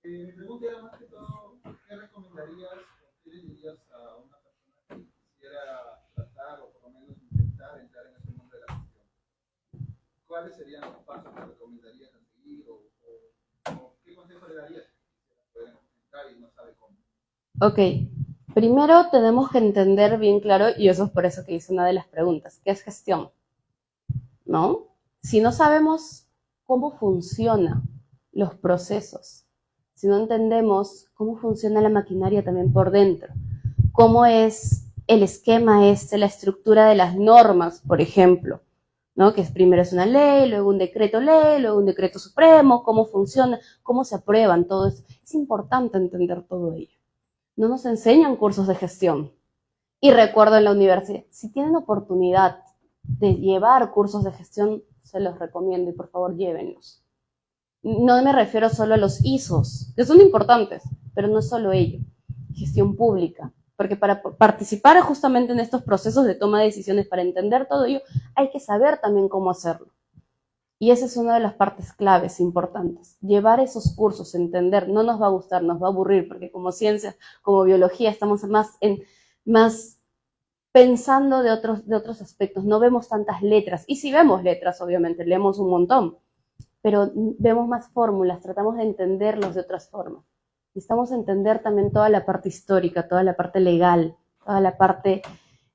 Mi pregunta era más que todo, ¿qué recomendarías o qué le dirías a una persona que quisiera tratar o por lo menos intentar entrar en ese mundo de la gestión? ¿Cuáles serían los pasos que recomendarías a seguir o qué consejo le darías si pueden entrar y no sabe cómo? Ok, primero tenemos que entender bien claro, y eso es por eso que hice una de las preguntas, ¿qué es gestión? ¿No? Si no sabemos cómo funcionan los procesos, si no entendemos cómo funciona la maquinaria también por dentro, cómo es el esquema la estructura de las normas, por ejemplo, ¿no? Que primero es una ley, luego un decreto ley, luego un decreto supremo, cómo funciona, cómo se aprueban, todo eso. Es importante entender todo ello. No nos enseñan cursos de gestión. Y recuerdo en la universidad, si tienen oportunidad de llevar cursos de gestión, se los recomiendo y por favor llévenlos. No me refiero solo a los ISOs, que son importantes, pero no es solo ello. Gestión pública, porque para participar justamente en estos procesos de toma de decisiones, para entender todo ello, hay que saber también cómo hacerlo. Y esa es una de las partes claves importantes. Llevar esos cursos, entender, no nos va a gustar, nos va a aburrir, porque como ciencia, como biología, estamos más pensando de otros aspectos. No vemos tantas letras. Y si vemos letras, obviamente, leemos un montón. Pero vemos más fórmulas, tratamos de entenderlos de otras formas. Necesitamos entender también toda la parte histórica, toda la parte legal, toda la parte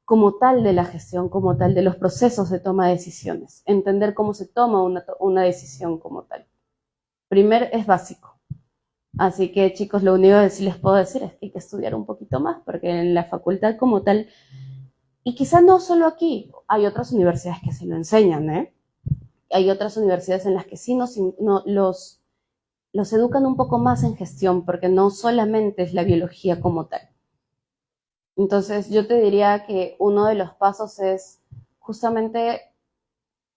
como tal de la gestión, como tal de los procesos de toma de decisiones. Entender cómo se toma una decisión como tal. Primero es básico. Así que, chicos, lo único que sí les puedo decir es que hay que estudiar un poquito más, porque en la facultad como tal, y quizá no solo aquí, hay otras universidades que sí lo enseñan, ¿eh? Hay otras universidades en las que sí los educan un poco más en gestión, porque no solamente es la biología como tal. Entonces, yo te diría que uno de los pasos es justamente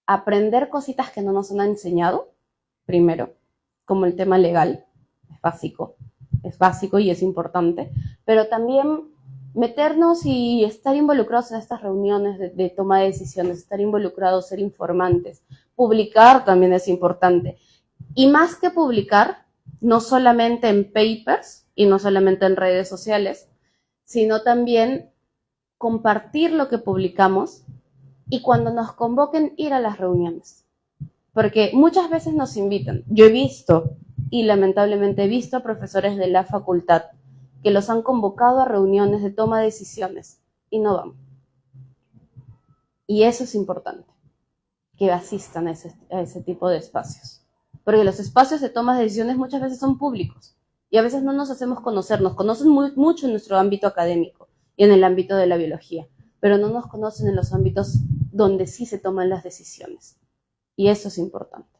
aprender cositas que no nos han enseñado, primero, como el tema legal, es básico y es importante, pero también meternos y estar involucrados en estas reuniones de toma de decisiones, estar involucrados, ser informantes. Publicar también es importante. Y más que publicar, no solamente en papers y no solamente en redes sociales, sino también compartir lo que publicamos y cuando nos convoquen ir a las reuniones. Porque muchas veces nos invitan. Yo he visto, y lamentablemente he visto a profesores de la facultad que los han convocado a reuniones de toma de decisiones y no van. Y eso es importante, que asistan a ese tipo de espacios. Porque los espacios de toma de decisiones muchas veces son públicos y a veces no nos hacemos conocer. Nos conocen mucho en nuestro ámbito académico y en el ámbito de la biología, pero no nos conocen en los ámbitos donde sí se toman las decisiones. Y eso es importante.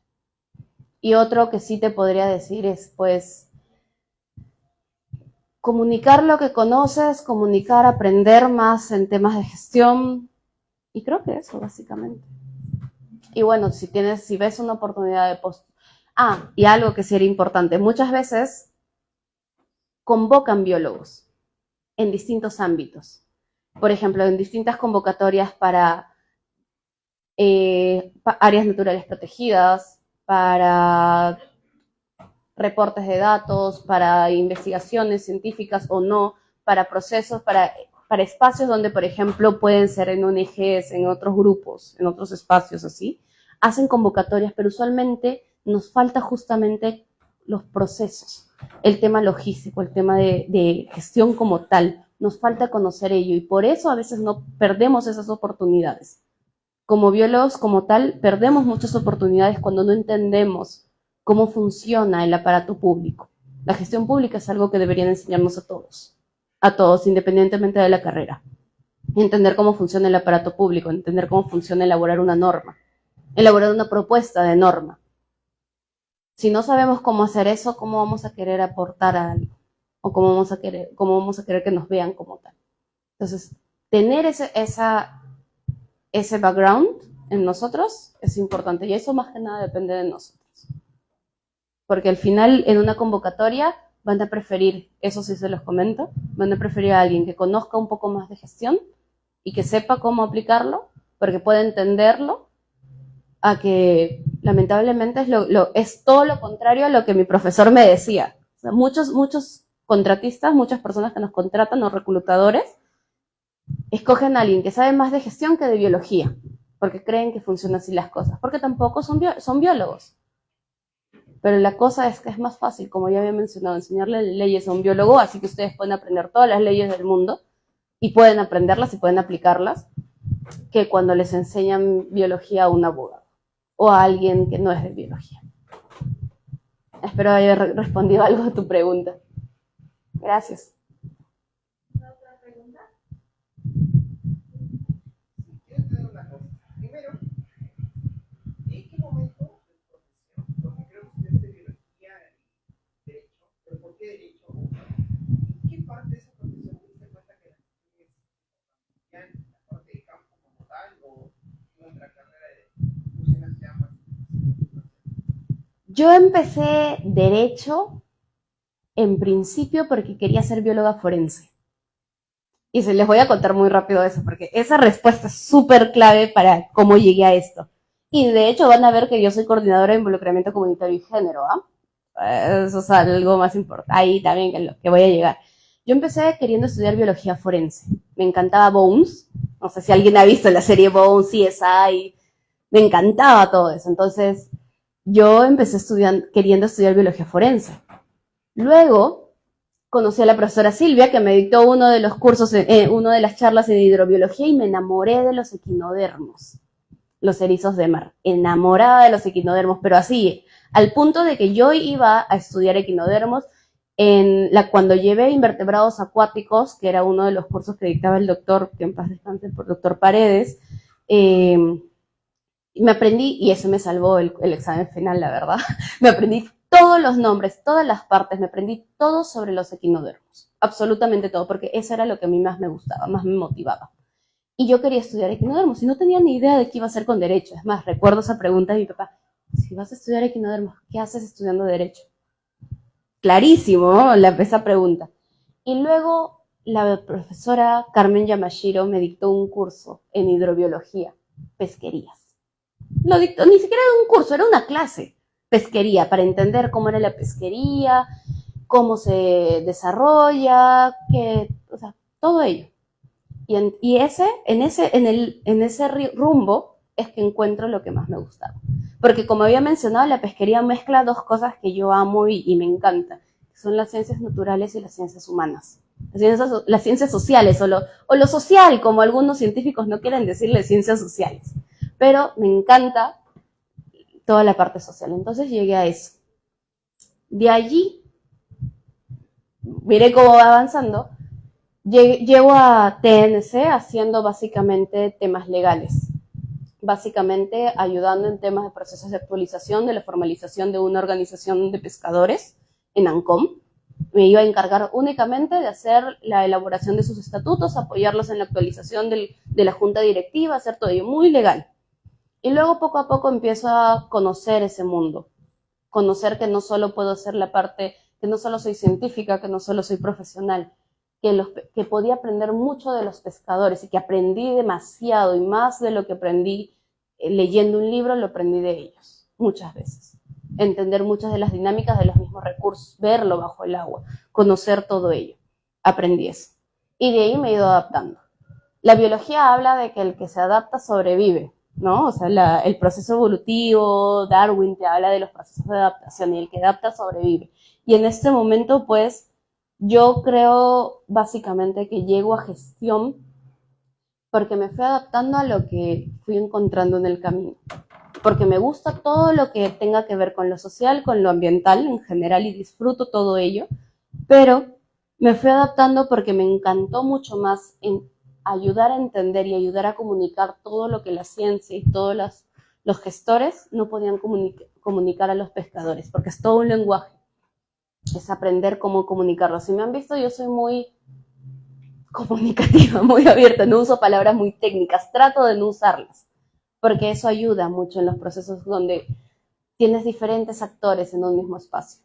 Y otro que sí te podría decir es, pues, comunicar lo que conoces, comunicar, aprender más en temas de gestión. Y creo que eso, básicamente. Y bueno, si ves una oportunidad de post. Y algo que sería importante. Muchas veces convocan biólogos en distintos ámbitos. Por ejemplo, en distintas convocatorias para áreas naturales protegidas, para reportes de datos, para investigaciones científicas o no, para procesos, para espacios donde, por ejemplo, pueden ser en ONGs, en otros grupos, en otros espacios así, hacen convocatorias, pero usualmente nos falta justamente los procesos, el tema logístico, el tema de gestión como tal, nos falta conocer ello y por eso a veces no perdemos esas oportunidades. como biólogos como tal, perdemos muchas oportunidades cuando no entendemos cómo funciona el aparato público. La gestión pública es algo que deberían enseñarnos a todos, independientemente de la carrera. Entender cómo funciona el aparato público, entender cómo funciona elaborar una norma, elaborar una propuesta de norma. Si no sabemos cómo hacer eso, ¿cómo vamos a querer aportar a algo? ¿O cómo vamos a querer que nos vean como tal? Entonces, tener ese background en nosotros es importante, y eso más que nada depende de nosotros. Porque al final, en una convocatoria, van a preferir, eso sí se los comento, van a preferir a alguien que conozca un poco más de gestión y que sepa cómo aplicarlo, porque puede entenderlo, a que lamentablemente es todo lo contrario a lo que mi profesor me decía. O sea, muchos contratistas, muchas personas que nos contratan o reclutadores, escogen a alguien que sabe más de gestión que de biología, porque creen que funcionan así las cosas, porque tampoco son biólogos. Pero la cosa es que es más fácil, como ya había mencionado, enseñarle leyes a un biólogo, así que ustedes pueden aprender todas las leyes del mundo, y pueden aprenderlas y pueden aplicarlas, que cuando les enseñan biología a un abogado, o a alguien que no es de biología. Espero haber respondido algo a tu pregunta. Gracias. ¿Otra pregunta? Quiero tener una cosa. Primero, ¿en qué momento de su profesión? Porque creo que usted es de biología y derecho, pero ¿por qué derecho? ¿En qué parte de esa profesión se diste cuenta que la gestión es ya en la parte de campo como tal o en otra carrera de fusionaste ambas? Yo empecé derecho en principio porque quería ser bióloga forense. Y se les voy a contar muy rápido eso, porque esa respuesta es súper clave para cómo llegué a esto. Y de hecho van a ver que yo soy coordinadora de involucramiento comunitario y género, eso es algo más importante, ahí también que lo que voy a llegar. Yo empecé queriendo estudiar biología forense. Me encantaba Bones, no sé si alguien ha visto la serie Bones, CSI, me encantaba todo eso. Entonces yo empecé queriendo estudiar biología forense. Luego conocí a la profesora Silvia, que me dictó uno de los cursos, una de las charlas en hidrobiología, y me enamoré de los equinodermos, los erizos de mar. Enamorada de los equinodermos, pero así, al punto de que yo iba a estudiar equinodermos cuando llevé invertebrados acuáticos, que era uno de los cursos que dictaba el doctor, que en paz descanse, el doctor Paredes, me aprendí, y eso me salvó el examen final, la verdad, me aprendí todos los nombres, todas las partes, me aprendí todo sobre los equinodermos, absolutamente todo, porque eso era lo que a mí más me gustaba, más me motivaba. Y yo quería estudiar equinodermos, y no tenía ni idea de qué iba a hacer con derecho. Es más, recuerdo esa pregunta de mi papá: si vas a estudiar equinodermos, ¿qué haces estudiando derecho? Clarísimo, ¿no? Esa pregunta. Y luego la profesora Carmen Yamashiro me dictó un curso en hidrobiología, pesquerías. Lo dictó, ni siquiera era un curso, era una clase, pesquería, para entender cómo era la pesquería, cómo se desarrolla, o sea, todo ello. Y en ese rumbo es que encuentro lo que más me gustaba. Porque como había mencionado, la pesquería mezcla dos cosas que yo amo y me encantan, que son las ciencias naturales y las ciencias humanas. Las ciencias sociales, o lo social, como algunos científicos no quieren decirle ciencias sociales. Pero me encanta toda la parte social. Entonces llegué a eso. De allí, miré cómo va avanzando. Llego a TNC haciendo básicamente temas legales, básicamente ayudando en temas de procesos de actualización de la formalización de una organización de pescadores en ANCOM. Me iba a encargar únicamente de hacer la elaboración de sus estatutos, apoyarlos en la actualización de la junta directiva, hacer todo ello muy legal. Y luego poco a poco empiezo a conocer ese mundo, conocer que no solo puedo hacer la parte, que no solo soy científica, que no solo soy profesional, que podía aprender mucho de los pescadores, y que aprendí demasiado, y más de lo que aprendí leyendo un libro, lo aprendí de ellos, muchas veces. Entender muchas de las dinámicas de los mismos recursos, verlo bajo el agua, conocer todo ello. Aprendí eso. Y de ahí me he ido adaptando. La biología habla de que el que se adapta sobrevive, ¿no? O sea, el proceso evolutivo, Darwin te habla de los procesos de adaptación, y el que adapta sobrevive. Y en este momento, pues, yo creo básicamente que llego a gestión porque me fui adaptando a lo que fui encontrando en el camino. Porque me gusta todo lo que tenga que ver con lo social, con lo ambiental en general, y disfruto todo ello, pero me fui adaptando porque me encantó mucho más en ayudar a entender y ayudar a comunicar todo lo que la ciencia y todos los gestores no podían comunicar a los pescadores, porque es todo un lenguaje, es aprender cómo comunicarlo. Si me han visto, yo soy muy comunicativa, muy abierta, no uso palabras muy técnicas, trato de no usarlas, porque eso ayuda mucho en los procesos donde tienes diferentes actores en un mismo espacio.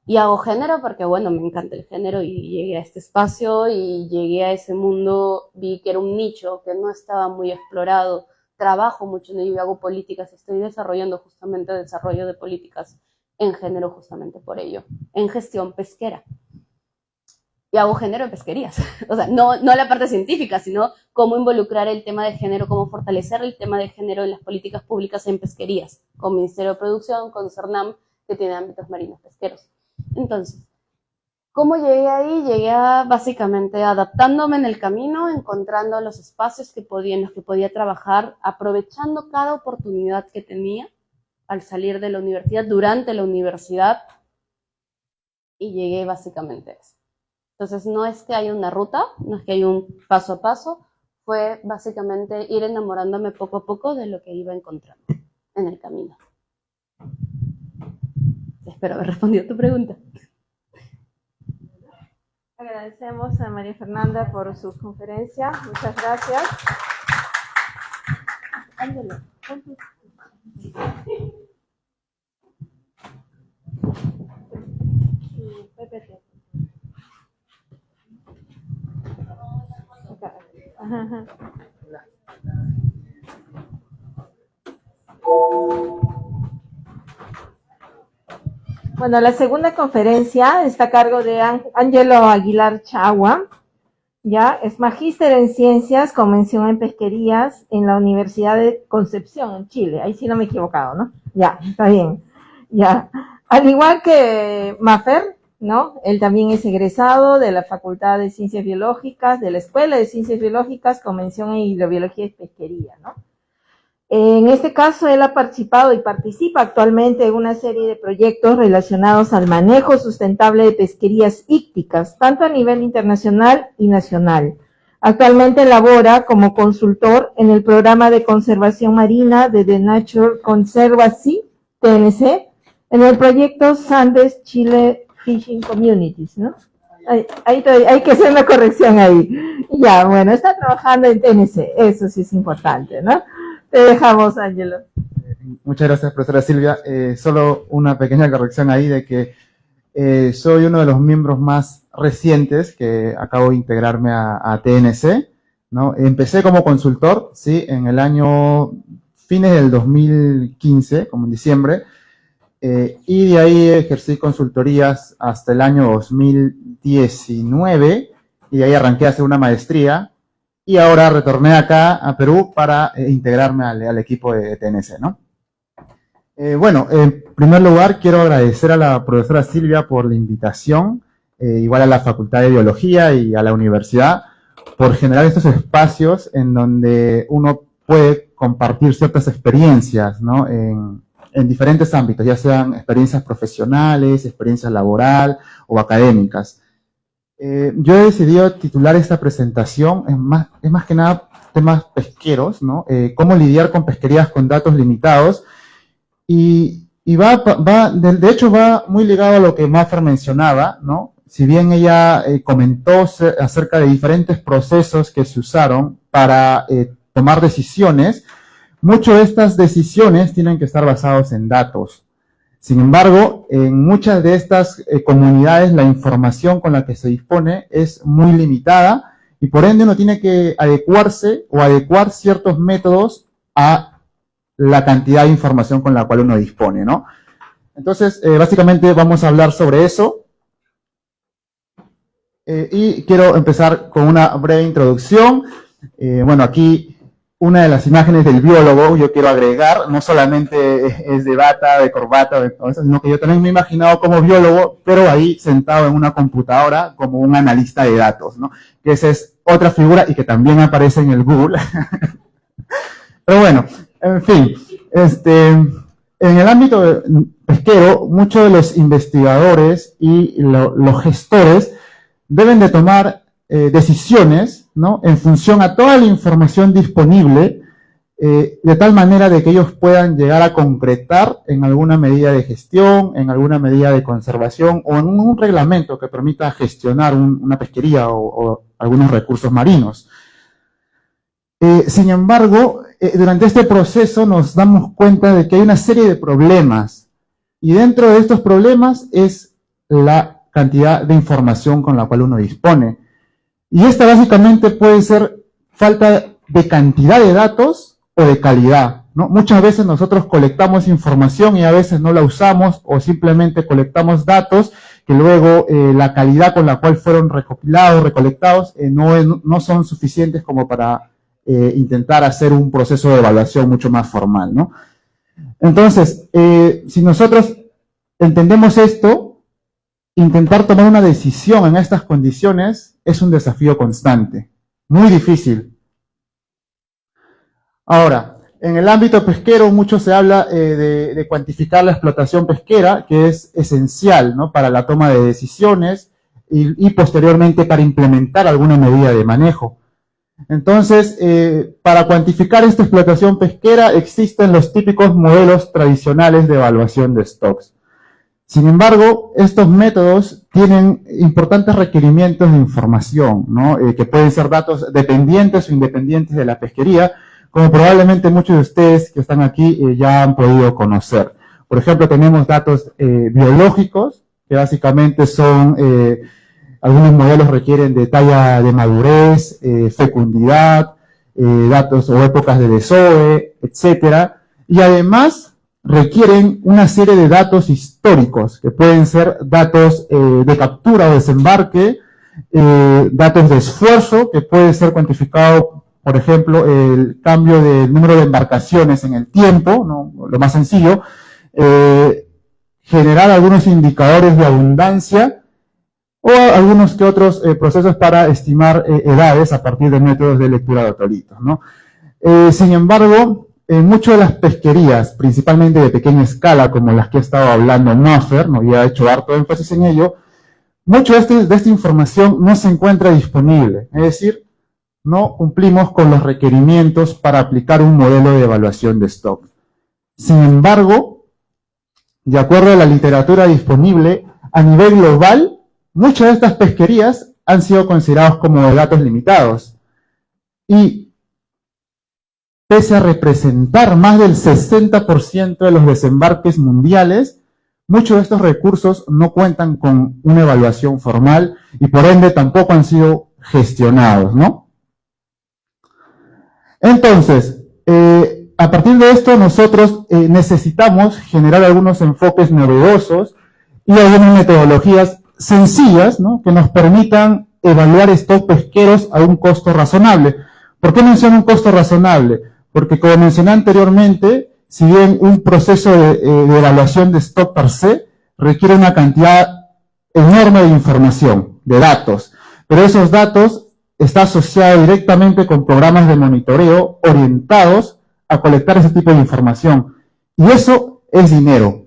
Y hago género porque, bueno, me encanta el género y llegué a este espacio y llegué a ese mundo, vi que era un nicho que no estaba muy explorado, trabajo mucho en ello y hago políticas, estoy desarrollando justamente desarrollo de políticas en género justamente por ello, en gestión pesquera. Y hago género en pesquerías, o sea, no la parte científica, sino cómo involucrar el tema de género, cómo fortalecer el tema de género en las políticas públicas en pesquerías, con Ministerio de Producción, con CERNAM, que tiene ámbitos marinos pesqueros. Entonces, ¿cómo llegué ahí? Llegué básicamente adaptándome en el camino, encontrando los espacios en los que podía trabajar, aprovechando cada oportunidad que tenía al salir de la universidad, durante la universidad, y llegué básicamente a eso. Entonces, no es que haya una ruta, no es que haya un paso a paso, fue básicamente ir enamorándome poco a poco de lo que iba encontrando en el camino. Espero haber respondido a tu pregunta. Agradecemos a María Fernanda por su conferencia. Muchas gracias. Ándale. PPT. Ajá. Bueno, la segunda conferencia está a cargo de Ángelo Aguilar Chagua, ya es magíster en ciencias con mención en pesquerías en la Universidad de Concepción, en Chile. Ahí sí no me he equivocado, ¿no? Ya, está bien. Ya. Al igual que Mafer, ¿no? Él también es egresado de la Facultad de Ciencias Biológicas, de la Escuela de Ciencias Biológicas con mención en hidrobiología y pesquería, ¿no? En este caso, él ha participado y participa actualmente en una serie de proyectos relacionados al manejo sustentable de pesquerías ícticas, tanto a nivel internacional y nacional. Actualmente labora como consultor en el programa de conservación marina de The Nature Conservancy, TNC, en el proyecto Sandes Chile Fishing Communities, ¿no? Hay que hacer una corrección ahí. Ya, bueno, está trabajando en TNC, eso sí es importante, ¿no? Te dejamos, Ángelo. Muchas gracias, profesora Silvia. Solo una pequeña corrección ahí de que soy uno de los miembros más recientes que acabo de integrarme a TNC, ¿no? Empecé como consultor, sí, en el año fines del 2015, como en diciembre, y de ahí ejercí consultorías hasta el año 2019, y de ahí arranqué a hacer una maestría, y ahora retorné acá a Perú para integrarme al equipo de TNC, ¿no? Bueno, en primer lugar quiero agradecer a la profesora Silvia por la invitación, igual a la Facultad de Biología y a la universidad, por generar estos espacios en donde uno puede compartir ciertas experiencias, ¿no? En diferentes ámbitos, ya sean experiencias profesionales, experiencias laboral o académicas. Yo he decidido titular esta presentación, es más que nada temas pesqueros, ¿no? Cómo lidiar con pesquerías con datos limitados, y de hecho va muy ligado a lo que Mafer mencionaba, ¿no? Si bien ella comentó acerca de diferentes procesos que se usaron para tomar decisiones, muchas de estas decisiones tienen que estar basadas en datos. Sin embargo, en muchas de estas comunidades la información con la que se dispone es muy limitada y por ende uno tiene que adecuarse o adecuar ciertos métodos a la cantidad de información con la cual uno dispone, ¿no? Entonces, básicamente vamos a hablar sobre eso. Y quiero empezar con una breve introducción. Bueno, aquí una de las imágenes del biólogo, yo quiero agregar, no solamente es de bata, de corbata, sino que yo también me he imaginado como biólogo, pero ahí sentado en una computadora como un analista de datos, ¿no? Que esa es otra figura y que también aparece en el Google. Pero bueno, en fin, en el ámbito pesquero, muchos de los investigadores y los gestores deben de tomar decisiones, ¿no?, en función a toda la información disponible, de tal manera de que ellos puedan llegar a concretar en alguna medida de gestión, en alguna medida de conservación o en un reglamento que permita gestionar una pesquería o algunos recursos marinos. Sin embargo, durante este proceso nos damos cuenta de que hay una serie de problemas, y dentro de estos problemas es la cantidad de información con la cual uno dispone. Y esta básicamente puede ser falta de cantidad de datos o de calidad, ¿no? Muchas veces nosotros colectamos información y a veces no la usamos, o simplemente colectamos datos que luego la calidad con la cual fueron recopilados, recolectados, no son suficientes como para intentar hacer un proceso de evaluación mucho más formal, ¿no? Entonces, si nosotros entendemos esto, intentar tomar una decisión en estas condiciones es un desafío constante, muy difícil. Ahora, en el ámbito pesquero mucho se habla de cuantificar la explotación pesquera, que es esencial, ¿no?, para la toma de decisiones y posteriormente para implementar alguna medida de manejo. Entonces, para cuantificar esta explotación pesquera existen los típicos modelos tradicionales de evaluación de stocks. Sin embargo, estos métodos tienen importantes requerimientos de información, ¿no?, que pueden ser datos dependientes o independientes de la pesquería, como probablemente muchos de ustedes que están aquí ya han podido conocer. Por ejemplo, tenemos datos biológicos, que básicamente son, algunos modelos requieren de talla de madurez, fecundidad, datos o épocas de desove, etcétera, y además requieren una serie de datos históricos, que pueden ser datos de captura o desembarque, datos de esfuerzo, que puede ser cuantificado, por ejemplo, el cambio del número de embarcaciones en el tiempo, ¿no?, lo más sencillo, generar algunos indicadores de abundancia, o algunos que otros procesos para estimar edades a partir de métodos de lectura de otolitos, ¿no? Sin embargo, en muchas de las pesquerías, principalmente de pequeña escala, como las que ha estado hablando Maffer, ¿no?, y ha hecho harto énfasis en ello, mucho de esta información no se encuentra disponible, es decir, no cumplimos con los requerimientos para aplicar un modelo de evaluación de stock. Sin embargo, de acuerdo a la literatura disponible, a nivel global, muchas de estas pesquerías han sido consideradas como datos limitados. Y pese a representar más del 60% de los desembarques mundiales, muchos de estos recursos no cuentan con una evaluación formal y por ende tampoco han sido gestionados, ¿no? Entonces, a partir de esto nosotros necesitamos generar algunos enfoques novedosos y algunas metodologías sencillas, ¿no?, que nos permitan evaluar stocks pesqueros a un costo razonable. ¿Por qué menciono un costo razonable? Porque, como mencioné anteriormente, si bien un proceso de evaluación de stock per se requiere una cantidad enorme de información, de datos, pero esos datos está asociado directamente con programas de monitoreo orientados a colectar ese tipo de información. Y eso es dinero.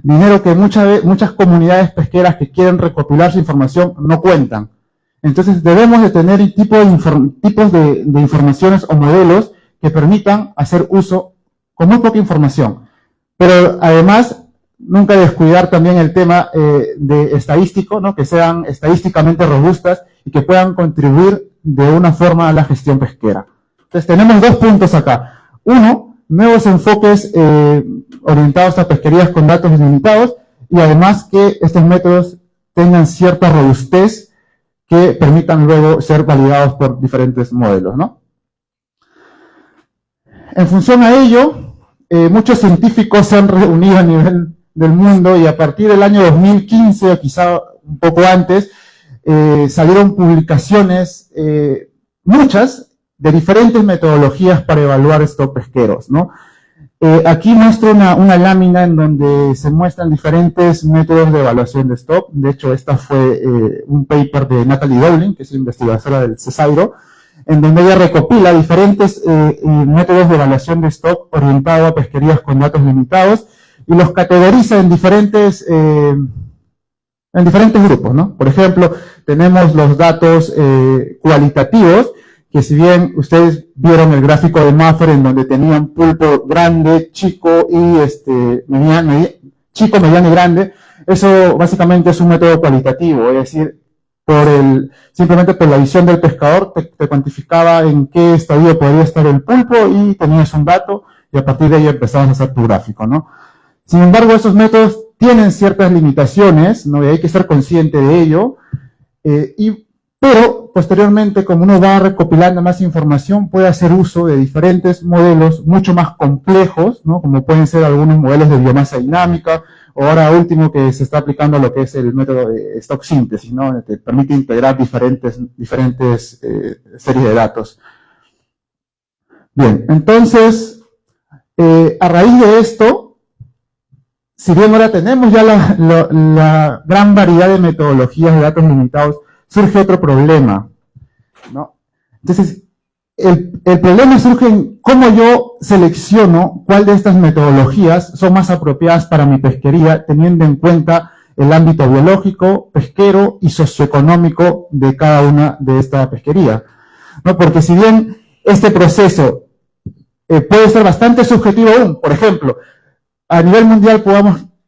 Dinero que muchas comunidades pesqueras que quieren recopilar su información no cuentan. Entonces debemos de tener tipos de informaciones o modelos que permitan hacer uso con muy poca información. Pero además, nunca descuidar también el tema de estadístico, ¿no?, que sean estadísticamente robustas y que puedan contribuir de una forma a la gestión pesquera. Entonces tenemos dos puntos acá. Uno, nuevos enfoques orientados a pesquerías con datos limitados, y además que estos métodos tengan cierta robustez que permitan luego ser validados por diferentes modelos, ¿no? En función a ello, muchos científicos se han reunido a nivel del mundo y a partir del año 2015 o quizá un poco antes, salieron publicaciones, muchas, de diferentes metodologías para evaluar stocks pesqueros, ¿no? Aquí muestro una lámina en donde se muestran diferentes métodos de evaluación de stock. De hecho, esta fue un paper de Natalie Dowling, que es investigadora del CSIRO, en donde ella recopila diferentes métodos de evaluación de stock orientado a pesquerías con datos limitados y los categoriza en diferentes grupos, ¿no? Por ejemplo, tenemos los datos cualitativos, que si bien ustedes vieron el gráfico de Maffer en donde tenían pulpo grande, chico y chico, mediano y grande, eso básicamente es un método cualitativo, es decir, simplemente por la visión del pescador te cuantificaba en qué estadio podría estar el pulpo y tenías un dato y a partir de ahí empezabas a hacer tu gráfico, ¿no? Sin embargo, esos métodos tienen ciertas limitaciones, ¿no? Y hay que ser consciente de ello, pero posteriormente, como uno va recopilando más información, puede hacer uso de diferentes modelos mucho más complejos, ¿no? Como pueden ser algunos modelos de biomasa dinámica, o ahora último que se está aplicando a lo que es el método de stock síntesis, ¿no? Que permite integrar diferentes series de datos. Bien, entonces, a raíz de esto, si bien ahora tenemos ya la gran variedad de metodologías de datos limitados, surge otro problema, ¿no? Entonces, el problema surge en cómo yo selecciono cuál de estas metodologías son más apropiadas para mi pesquería, teniendo en cuenta el ámbito biológico, pesquero y socioeconómico de cada una de esta pesquería, ¿no? Porque si bien este proceso puede ser bastante subjetivo aún, por ejemplo, a nivel mundial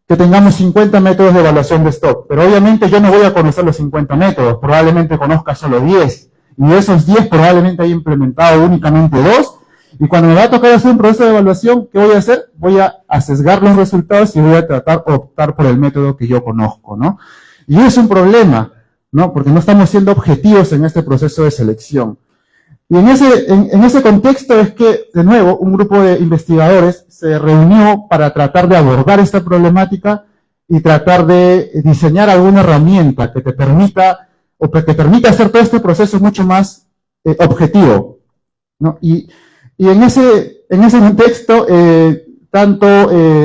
que tengamos 50 métodos de evaluación de stock, pero obviamente yo no voy a conocer los 50 métodos, probablemente conozca solo 10, y de esos 10 probablemente haya implementado únicamente 2, y cuando me va a tocar hacer un proceso de evaluación, ¿qué voy a hacer? Voy a sesgar los resultados y voy a optar por el método que yo conozco, ¿no? Y es un problema, ¿no? Porque no estamos siendo objetivos en este proceso de selección. Y en ese contexto es que, de nuevo, un grupo de investigadores se reunió para tratar de abordar esta problemática y tratar de diseñar alguna herramienta que te permita hacer todo este proceso mucho más objetivo, ¿no? Y en ese contexto, tanto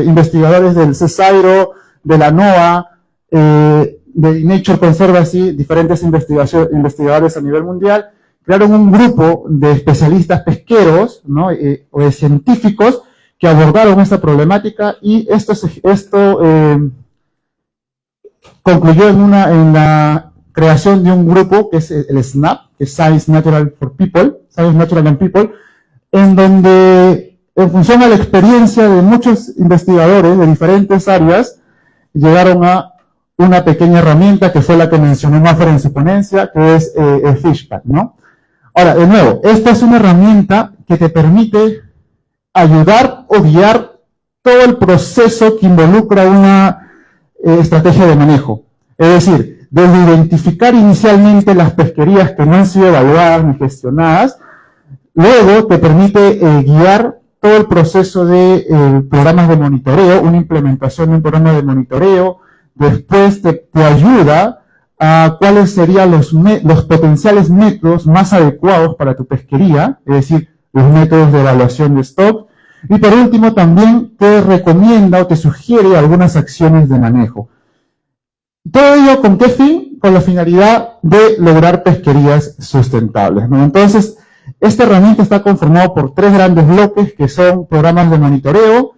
investigadores del CSIRO, de la NOAA, de Nature Conservancy, diferentes investigadores a nivel mundial, crearon un grupo de especialistas pesqueros, ¿no? O de científicos que abordaron esta problemática y esto concluyó en la creación de un grupo que es el SNAP, que es Science Natural and People, en donde, en función a la experiencia de muchos investigadores de diferentes áreas, llegaron a una pequeña herramienta que fue la que mencionó Maffer en su ponencia, que es el Fishpad, ¿no? Ahora, de nuevo, esta es una herramienta que te permite ayudar o guiar todo el proceso que involucra una estrategia de manejo. Es decir, desde identificar inicialmente las pesquerías que no han sido evaluadas ni gestionadas, luego te permite guiar todo el proceso de programas de monitoreo, una implementación de un programa de monitoreo, después te ayuda a cuáles serían los potenciales métodos más adecuados para tu pesquería, es decir, los métodos de evaluación de stock, y por último también te recomienda o te sugiere algunas acciones de manejo. Todo ello, ¿con qué fin? Con la finalidad de lograr pesquerías sustentables, ¿no? Entonces, esta herramienta está conformada por 3 grandes bloques, que son programas de monitoreo,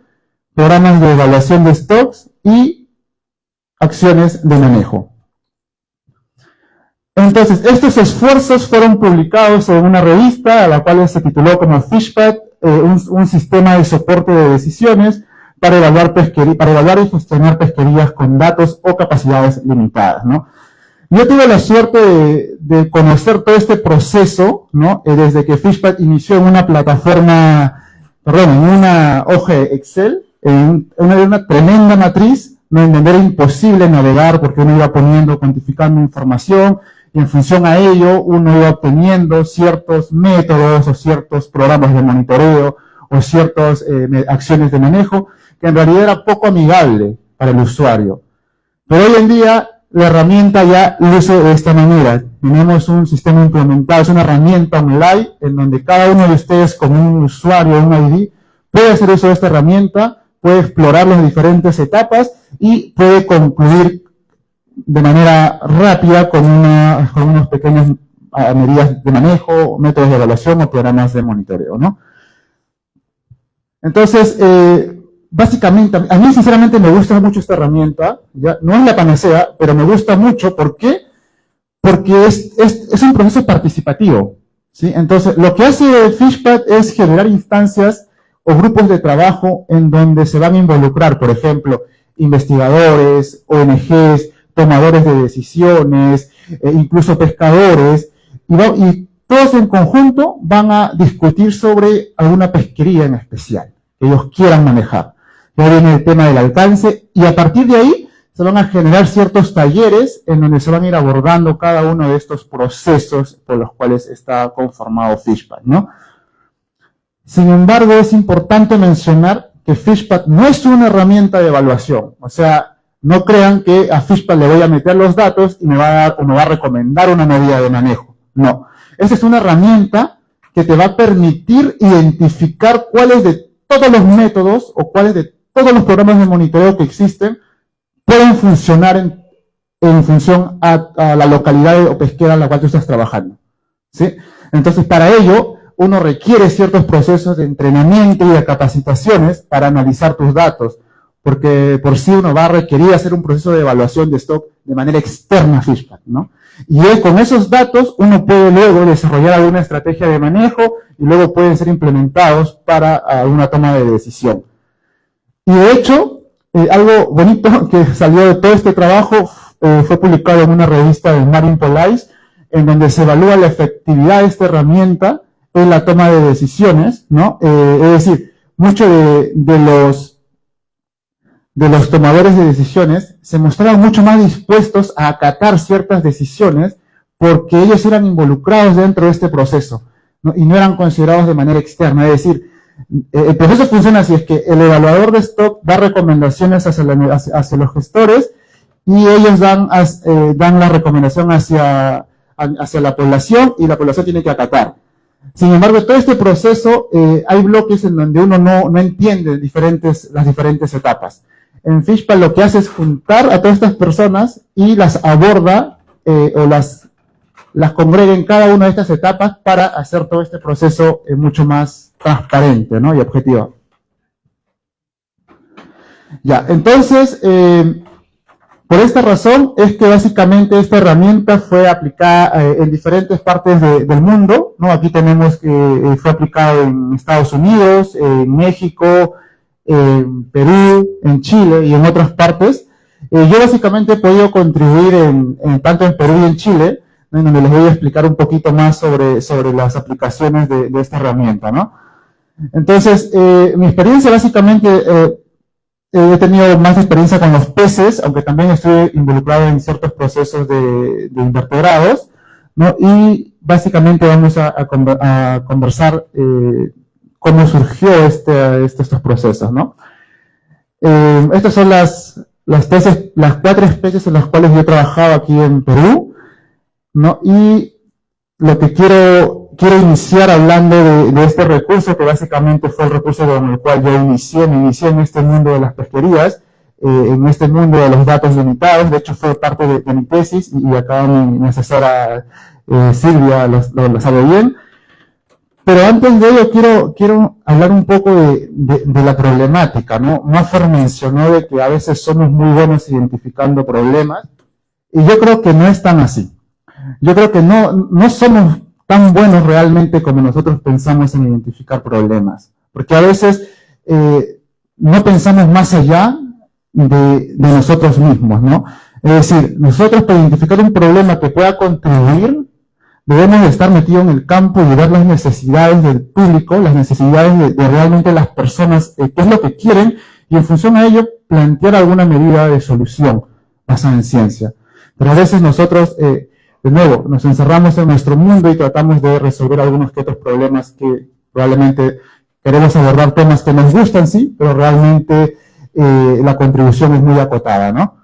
programas de evaluación de stocks y acciones de manejo. Entonces, estos esfuerzos fueron publicados en una revista a la cual se tituló como Fishpad, un sistema de soporte de decisiones para evaluar y gestionar pesquerías con datos o capacidades limitadas, ¿no? Yo tuve la suerte de conocer todo este proceso, ¿no? Desde que Fishpad inició en una plataforma, en una hoja Excel, en una tremenda matriz, ¿no? En donde era imposible navegar porque uno iba cuantificando información, y en función a ello uno iba obteniendo ciertos métodos o ciertos programas de monitoreo o ciertas acciones de manejo que en realidad era poco amigable para el usuario. Pero hoy en día la herramienta ya luce de esta manera. Tenemos un sistema implementado, es una herramienta online en donde cada uno de ustedes con un usuario, un ID, puede hacer uso de esta herramienta, puede explorar las diferentes etapas y puede concluir de manera rápida con unas pequeñas medidas de manejo, métodos de evaluación o programas de monitoreo, ¿no? Entonces, básicamente, a mí sinceramente me gusta mucho esta herramienta, ¿ya? No es la panacea, pero me gusta mucho. ¿Por qué? Porque es un proceso participativo, ¿sí? Entonces, lo que hace Fishpad es generar instancias o grupos de trabajo en donde se van a involucrar, por ejemplo, investigadores, ONGs, tomadores de decisiones, incluso pescadores, y todos en conjunto van a discutir sobre alguna pesquería en especial que ellos quieran manejar. Ya viene el tema del alcance, y a partir de ahí se van a generar ciertos talleres en donde se van a ir abordando cada uno de estos procesos por los cuales está conformado Fishpad, ¿no? Sin embargo, es importante mencionar que Fishpad no es una herramienta de evaluación. O sea, no crean que a Fishpad le voy a meter los datos y me va a dar o me va a recomendar una medida de manejo. No. Esa es una herramienta que te va a permitir identificar cuáles de todos los métodos o cuáles de todos los programas de monitoreo que existen pueden funcionar en función a la localidad o pesquera en la cual tú estás trabajando, ¿sí? Entonces, para ello, uno requiere ciertos procesos de entrenamiento y de capacitaciones para analizar tus datos, porque por sí uno va a requerir hacer un proceso de evaluación de stock de manera externa a Fishpad, ¿no? Y con esos datos uno puede luego desarrollar alguna estrategia de manejo y luego pueden ser implementados para una toma de decisión. Y de hecho, algo bonito que salió de todo este trabajo fue publicado en una revista del Marine Police, en donde se evalúa la efectividad de esta herramienta en la toma de decisiones, ¿no? Es decir, muchos de los tomadores de decisiones se mostraban mucho más dispuestos a acatar ciertas decisiones porque ellos eran involucrados dentro de este proceso, ¿no? Y no eran considerados de manera externa. Es decir, el proceso funciona así: es que el evaluador de stock da recomendaciones hacia los gestores y ellos dan la recomendación hacia la población, y la población tiene que acatar. Sin embargo, todo este proceso, hay bloques en donde uno no entiende las diferentes etapas. En Fishpad lo que hace es juntar a todas estas personas y las aborda o las congrega en cada una de estas etapas para hacer todo este proceso mucho más transparente, ¿no? Y objetivo. Ya, entonces, por esta razón es que básicamente esta herramienta fue aplicada en diferentes partes del mundo, ¿no? Aquí tenemos que fue aplicado en Estados Unidos, en México, en Perú, en Chile y en otras partes. Yo básicamente he podido contribuir tanto en Perú y en Chile, ¿no? En donde les voy a explicar un poquito más sobre las aplicaciones de esta herramienta, ¿no? Entonces, mi experiencia básicamente, he tenido más experiencia con los peces, aunque también estoy involucrado en ciertos procesos de invertebrados, ¿no? Y básicamente vamos a conversar cómo surgió estos procesos, ¿no? Estas son las 4 especies en las cuales yo he trabajado aquí en Perú, ¿no? Y lo que quiero iniciar hablando de este recurso, que básicamente fue el recurso con el cual yo me inicié en este mundo de las pesquerías, en este mundo de los datos limitados. De hecho, fue parte de mi tesis, y acá mi asesora Silvia lo sabe bien. Pero antes de ello quiero hablar un poco de la problemática, ¿no? Maffer mencionó de que a veces somos muy buenos identificando problemas, y yo creo que no es tan así. Yo creo que no somos tan buenos realmente como nosotros pensamos en identificar problemas, porque a veces no pensamos más allá de nosotros mismos, ¿no? Es decir, nosotros, para identificar un problema que pueda contribuir, debemos de estar metidos en el campo y ver las necesidades del público, las necesidades de realmente las personas, qué es lo que quieren, y en función a ello plantear alguna medida de solución basada en ciencia. Pero a veces nosotros, de nuevo, nos encerramos en nuestro mundo y tratamos de resolver algunos que otros problemas que probablemente queremos abordar, temas que nos gustan, sí, pero realmente la contribución es muy acotada, ¿no?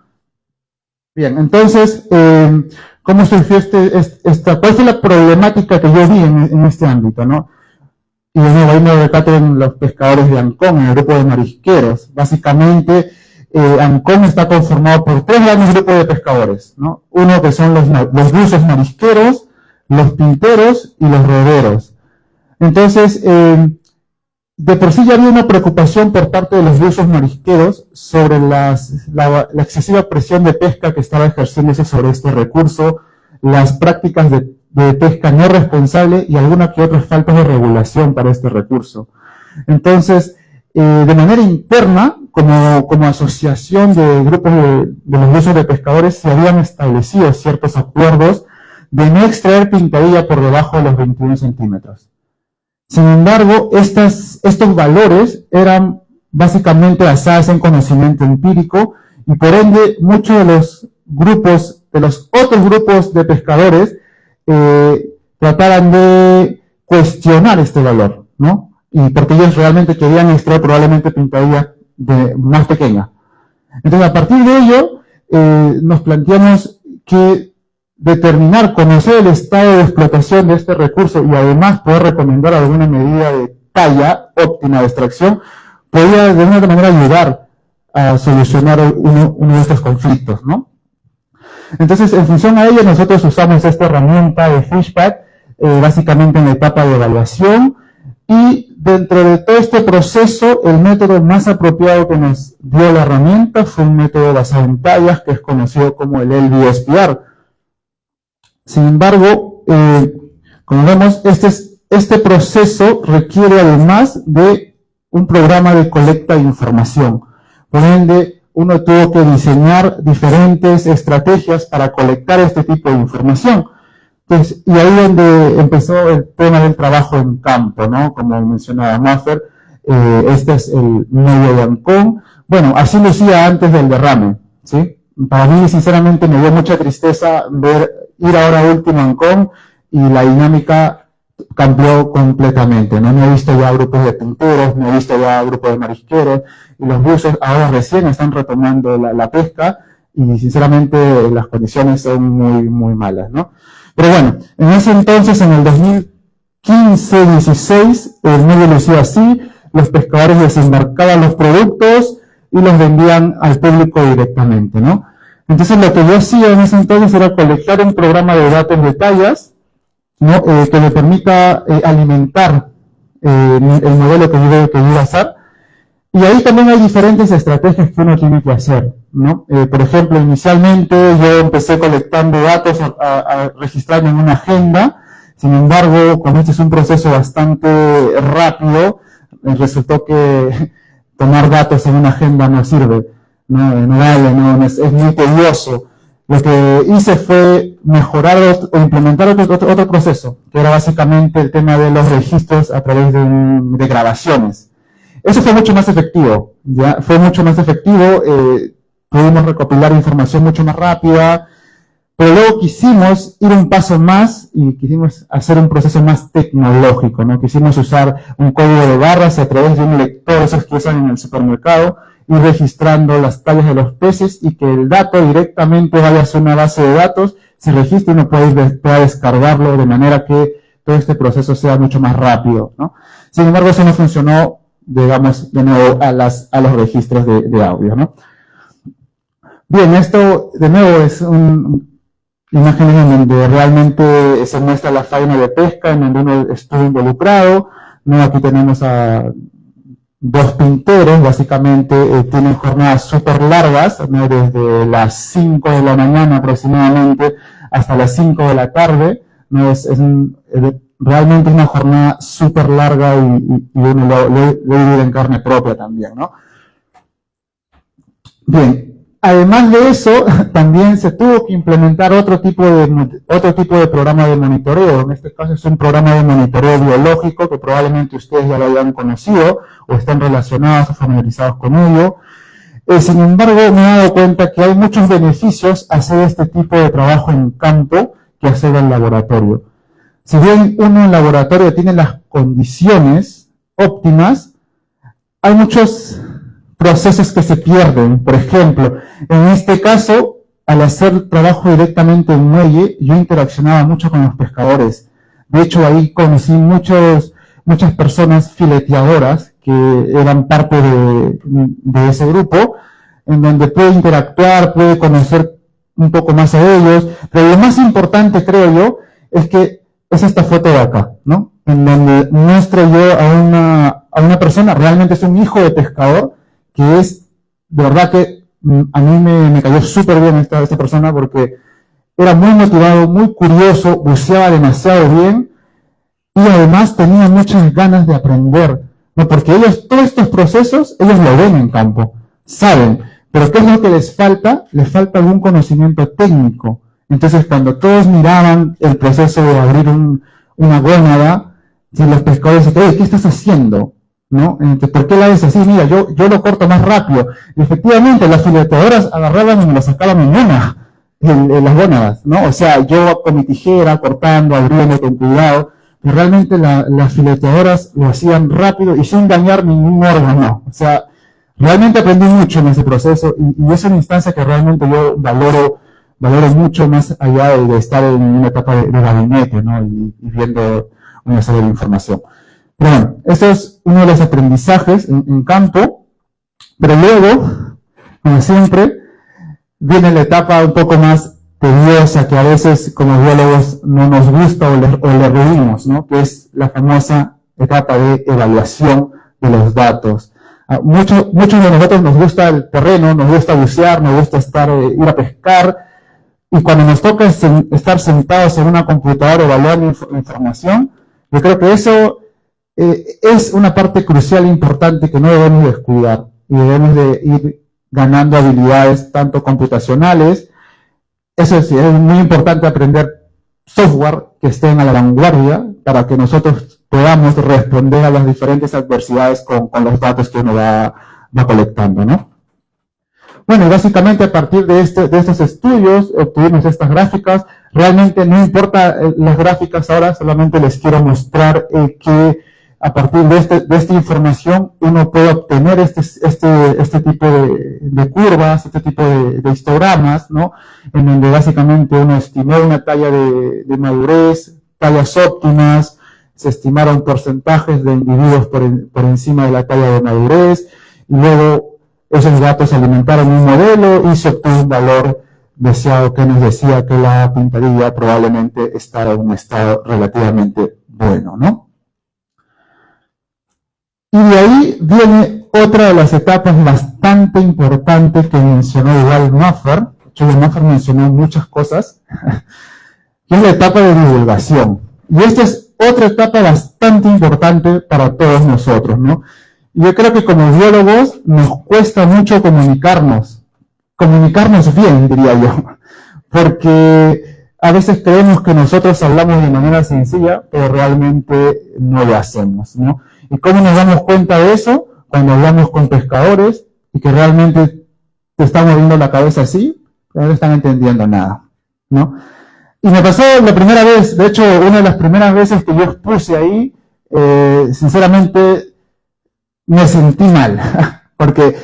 Bien, entonces, ¿cómo surgió cuál fue la problemática que yo vi en este ámbito, ¿no? y de nuevo ahí me recato en los pescadores de Ancón, en el grupo de marisqueros. Básicamente, Ancón está conformado por 3 grandes grupos de pescadores, ¿no? Uno que son los buzos marisqueros, los pinteros y los roderos. Entonces, de por sí ya había una preocupación por parte de los buzos marisqueros sobre la excesiva presión de pesca que estaba ejerciéndose sobre este recurso, las prácticas de pesca no responsable y alguna que otras faltas de regulación para este recurso. Entonces, de manera interna, como asociación de grupos de los buzos de pescadores, se habían establecido ciertos acuerdos de no extraer pintadilla por debajo de los 21 centímetros. Sin embargo, estos valores eran básicamente basados en conocimiento empírico y por ende muchos de los otros grupos de pescadores trataban de cuestionar este valor, ¿no? Y porque ellos realmente querían extraer probablemente pintadilla más pequeña. Entonces, a partir de ello, nos planteamos que determinar, conocer el estado de explotación de este recurso y además poder recomendar alguna medida de talla óptima de extracción, podría de una manera ayudar a solucionar uno de estos conflictos, ¿no? Entonces, en función a ello, nosotros usamos esta herramienta de Fishpad, básicamente en la etapa de evaluación, y dentro de todo este proceso, el método más apropiado que nos dio la herramienta fue un método basado en tallas, que es conocido como el LBSPR. Sin embargo, como vemos, este proceso requiere además de un programa de colecta de información. Por ende, uno tuvo que diseñar diferentes estrategias para colectar este tipo de información. Entonces, y ahí donde empezó el tema del trabajo en campo, ¿no? Como mencionaba Maffer, este es el medio de Ancón. Bueno, así lucía antes del derrame, ¿sí? Para mí, sinceramente, me dio mucha tristeza ir ahora último a Ancón y la dinámica cambió completamente, ¿no? No he visto ya grupos de pinteros, no he visto ya grupos de marisqueros, y los buzos ahora recién están retomando la pesca, y sinceramente las condiciones son muy, muy malas, ¿no? Pero bueno, en ese entonces, en el 2015-16, el medio lucía así, los pescadores desembarcaban los productos y los vendían al público directamente, ¿no? Entonces lo que yo hacía en ese entonces era colectar un programa de datos de tallas, ¿no? Que me permita alimentar el modelo que yo iba a hacer. Y ahí también hay diferentes estrategias que uno tiene que hacer, ¿no? Por ejemplo, inicialmente yo empecé colectando datos, registrando en una agenda. Sin embargo, como este es un proceso bastante rápido, resultó que tomar datos en una agenda no sirve, no vale, es muy tedioso. Lo que hice fue mejorar o implementar otro proceso, que era básicamente el tema de los registros a través de grabaciones. Eso fue mucho más efectivo, ¿ya? Fue mucho más efectivo, pudimos recopilar información mucho más rápida, pero luego quisimos ir un paso más y quisimos hacer un proceso más tecnológico, ¿no? Quisimos usar un código de barras a través de un lector, esos que usan en el supermercado, ir registrando las tallas de los peces y que el dato directamente vaya a una base de datos, se registre y uno pueda descargarlo de manera que todo este proceso sea mucho más rápido, ¿no? Sin embargo, eso no funcionó, digamos, de nuevo a los registros de audio, ¿no? Bien, esto de nuevo es imágenes en donde realmente se muestra la fauna de pesca, en donde uno estuvo involucrado, ¿no? Aquí tenemos a 2 pinteros, básicamente tienen jornadas súper largas, ¿no? Desde las 5 de la mañana aproximadamente hasta las 5 de la tarde, ¿no? Realmente es una jornada súper larga y uno lo vive en carne propia también, ¿no? Bien, además de eso, también se tuvo que implementar otro tipo de programa de monitoreo. En este caso es un programa de monitoreo biológico que probablemente ustedes ya lo hayan conocido o están relacionados o familiarizados con ello. Sin embargo, me he dado cuenta que hay muchos beneficios hacer este tipo de trabajo en campo que hacer en laboratorio. Si bien uno en laboratorio tiene las condiciones óptimas, hay muchos procesos que se pierden. Por ejemplo, en este caso, al hacer trabajo directamente en muelle, yo interaccionaba mucho con los pescadores. De hecho, ahí conocí muchos muchas personas fileteadoras que eran parte de ese grupo, en donde puede interactuar, puede conocer un poco más a ellos, pero lo más importante, creo yo, es que es esta foto de acá, ¿no? En donde muestro yo a una persona, realmente es un hijo de pescador, que es, de verdad que a mí me cayó súper bien esta persona, porque era muy motivado, muy curioso, buceaba demasiado bien, y además tenía muchas ganas de aprender, ¿no? Porque ellos, todos estos procesos, ellos lo ven en campo, saben, pero ¿qué es lo que les falta? Les falta algún conocimiento técnico. Entonces, cuando todos miraban el proceso de abrir una gónada, si los pescadores decían, oye, ¿qué estás haciendo? ¿No? Entonces, ¿por qué la ves así? Mira, yo lo corto más rápido. Y efectivamente, las fileteadoras agarraban y me lo sacaban en una, en las gónadas, ¿no? O sea, yo con mi tijera, cortando, abriendo con cuidado, pero realmente las fileteadoras lo hacían rápido y sin dañar ningún órgano. O sea, realmente aprendí mucho en ese proceso y es una instancia que realmente yo valoro mucho más allá de estar en una etapa de gabinete, ¿no? Y viendo una serie de información. Pero bueno, eso es uno de los aprendizajes en campo, pero luego, como siempre, viene la etapa un poco más tediosa que a veces como biólogos no nos gusta o le reímos, ¿no? Que es la famosa etapa de evaluación de los datos. Muchos de nosotros nos gusta el terreno, nos gusta bucear, nos gusta ir a pescar, y cuando nos toca estar sentados en una computadora evaluando información, yo creo que eso es una parte crucial e importante que no debemos descuidar, y debemos de ir ganando habilidades tanto computacionales. Eso sí, es muy importante aprender software que estén a la vanguardia para que nosotros podamos responder a las diferentes adversidades con los datos que uno va colectando, ¿no? Bueno, básicamente a partir de estos estudios obtuvimos estas gráficas. Realmente no importa las gráficas ahora, solamente les quiero mostrar que a partir de esta información uno puede obtener este tipo de curvas, este tipo de histogramas, ¿no? En donde básicamente uno estimó una talla de madurez, tallas óptimas, se estimaron porcentajes de individuos por encima de la talla de madurez, y luego esos datos alimentaron un modelo y se obtuvo un valor deseado que nos decía que la pintadilla probablemente estaba en un estado relativamente bueno, ¿no? Y de ahí viene otra de las etapas bastante importantes que mencionó igual Maffer. Maffer mencionó muchas cosas, que es la etapa de divulgación. Y esta es otra etapa bastante importante para todos nosotros, ¿no? Yo creo que como biólogos nos cuesta mucho comunicarnos bien, diría yo, porque a veces creemos que nosotros hablamos de manera sencilla, pero realmente no lo hacemos, ¿no? ¿Y cómo nos damos cuenta de eso? Cuando hablamos con pescadores y que realmente te están moviendo la cabeza así, pero no están entendiendo nada, ¿no? Y me pasó la primera vez, de hecho, una de las primeras veces que yo expuse ahí, sinceramente me sentí mal, porque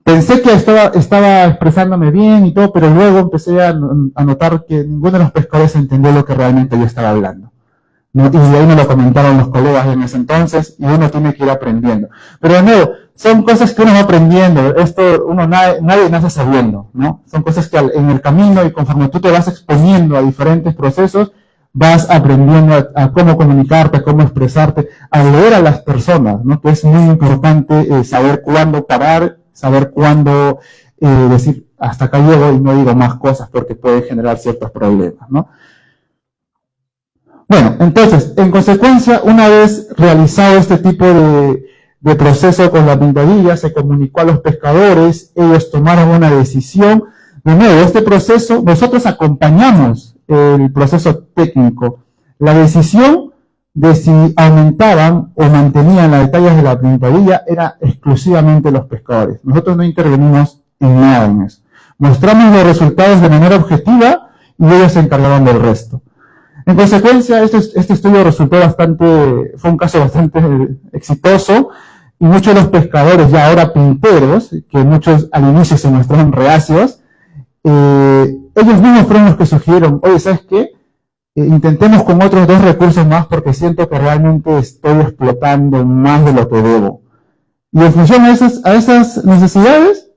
pensé que estaba expresándome bien y todo, pero luego empecé a notar que ninguno de los pescadores entendió lo que realmente yo estaba hablando, ¿no? Y de ahí me lo comentaron los colegas en ese entonces, y uno tiene que ir aprendiendo. Pero de nuevo, son cosas que uno va aprendiendo, nadie nace sabiendo, ¿no? Son cosas que en el camino y conforme tú te vas exponiendo a diferentes procesos, vas aprendiendo a cómo comunicarte, a cómo expresarte, a leer a las personas, ¿no? Que es muy importante saber cuándo parar, saber cuándo decir hasta acá llego y no digo más cosas porque puede generar ciertos problemas, ¿no? Bueno, entonces, en consecuencia, una vez realizado este tipo de proceso con la pintadilla, se comunicó a los pescadores, ellos tomaron una decisión. De nuevo, este proceso, nosotros acompañamos el proceso técnico. La decisión de si aumentaban o mantenían las detalles de la pintadilla era exclusivamente los pescadores. Nosotros no intervenimos en nada en eso. Mostramos los resultados de manera objetiva y ellos se encargaron del resto. En consecuencia, este estudio fue un caso bastante exitoso, y muchos de los pescadores, ya ahora pinteros, que muchos al inicio se mostraron reacios, ellos mismos fueron los que sugirieron, oye, ¿sabes qué? intentemos con otros 2 recursos más porque siento que realmente estoy explotando más de lo que debo. Y en función a esas necesidades,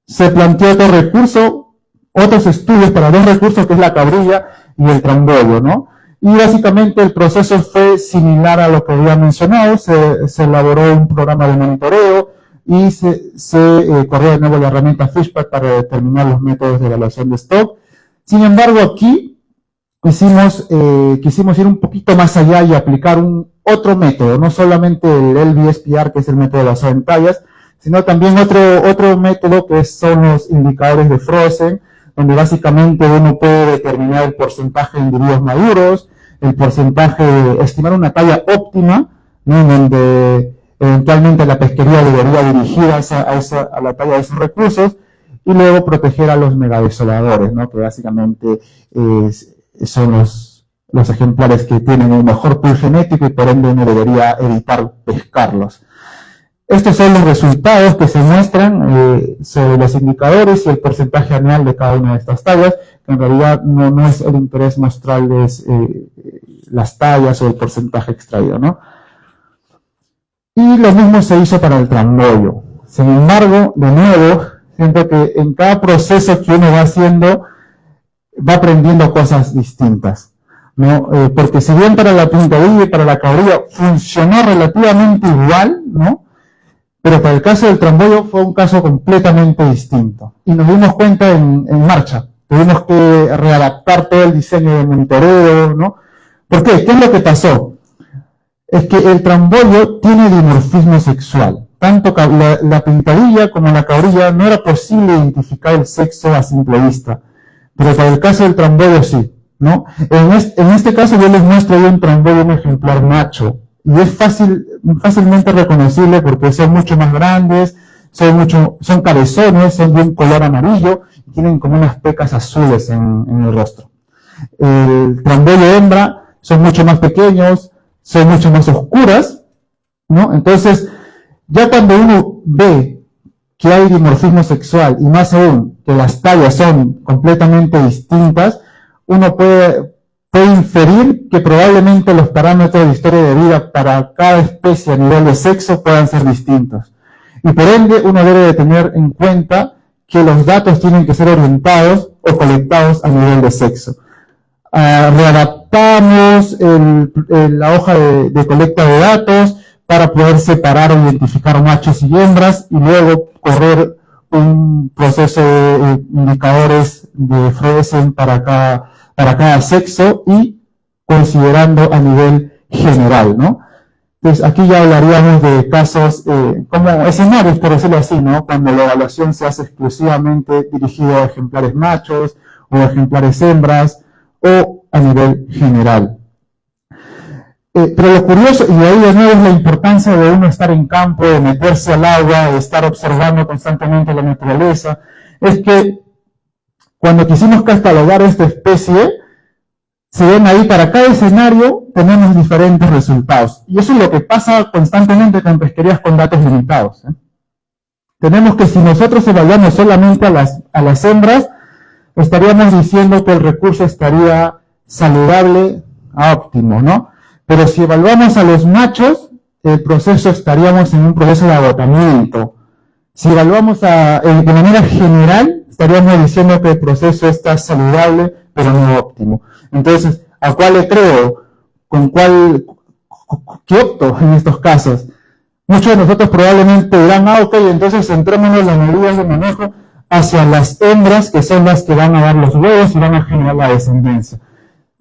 se planteó otro recurso, otros estudios para 2 recursos, que es la cabrilla y el trambollo, ¿no? Y básicamente el proceso fue similar a lo que había mencionado, se elaboró un programa de monitoreo y se corrió de nuevo la herramienta Fishpack para determinar los métodos de evaluación de stock. Sin embargo, aquí quisimos ir un poquito más allá y aplicar otro método, no solamente el LBSPR, que es el método basado en tallas, sino también otro método que son los indicadores de Frozen, donde básicamente uno puede determinar el porcentaje de individuos maduros, el porcentaje, estimar una talla óptima, ¿no? En donde eventualmente la pesquería debería dirigir a la talla de esos recursos, y luego proteger a los megadesoladores, ¿no? Que básicamente son los ejemplares que tienen un mejor pool genético y por ende uno debería evitar pescarlos. Estos son los resultados que se muestran sobre los indicadores y el porcentaje anual de cada una de estas tallas, que en realidad no es el interés mostrarles las tallas o el porcentaje extraído, ¿no? Y lo mismo se hizo para el trambollo. Sin embargo, de nuevo, siento que en cada proceso que uno va haciendo, va aprendiendo cosas distintas, ¿no? Porque si bien para la pintadilla y para la cabrilla funcionó relativamente igual, ¿no? Pero para el caso del trambollo fue un caso completamente distinto. Y nos dimos cuenta en marcha. Tuvimos que readaptar todo el diseño del monitoreo, ¿no? ¿Por qué? ¿Qué es lo que pasó? Es que el trambollo tiene dimorfismo sexual. Tanto la pintadilla como la cabrilla no era posible identificar el sexo a simple vista. Pero para el caso del trambollo sí, ¿no? En este caso yo les muestro un trambollo, un ejemplar macho. Y es fácilmente reconocible porque son mucho más grandes, son cabezones, son de un color amarillo y tienen como unas pecas azules en el rostro. El trambollo hembra son mucho más pequeños, son mucho más oscuras, ¿no? Entonces, ya cuando uno ve que hay dimorfismo sexual y más aún que las tallas son completamente distintas, uno puede inferir que probablemente los parámetros de historia de vida para cada especie a nivel de sexo puedan ser distintos. Y por ende, uno debe de tener en cuenta que los datos tienen que ser orientados o colectados a nivel de sexo. Readaptamos la hoja de colecta de datos para poder separar o identificar machos y hembras y luego correr un proceso de indicadores de Frozen para cada sexo y considerando a nivel general, ¿no? Entonces, aquí ya hablaríamos de casos como escenarios, por decirlo así, ¿no? Cuando la evaluación se hace exclusivamente dirigida a ejemplares machos o ejemplares hembras o a nivel general. Pero lo curioso, y ahí de nuevo es la importancia de uno estar en campo, de meterse al agua, de estar observando constantemente la naturaleza, es que cuando quisimos catalogar esta especie, si ven ahí, para cada escenario tenemos diferentes resultados. Y eso es lo que pasa constantemente con pesquerías con datos limitados, ¿eh? Tenemos que si nosotros evaluamos solamente a las hembras, estaríamos diciendo que el recurso estaría saludable a óptimo, ¿no? Pero si evaluamos a los machos, el proceso estaríamos en un proceso de agotamiento. Si evaluamos de manera general, estaríamos diciendo que el proceso está saludable, pero no óptimo. Entonces, ¿a cuál le creo? ¿Qué opto en estos casos? Muchos de nosotros probablemente dirán, ok, entonces centrémonos las medidas de manejo hacia las hembras, que son las que van a dar los huevos y van a generar la descendencia.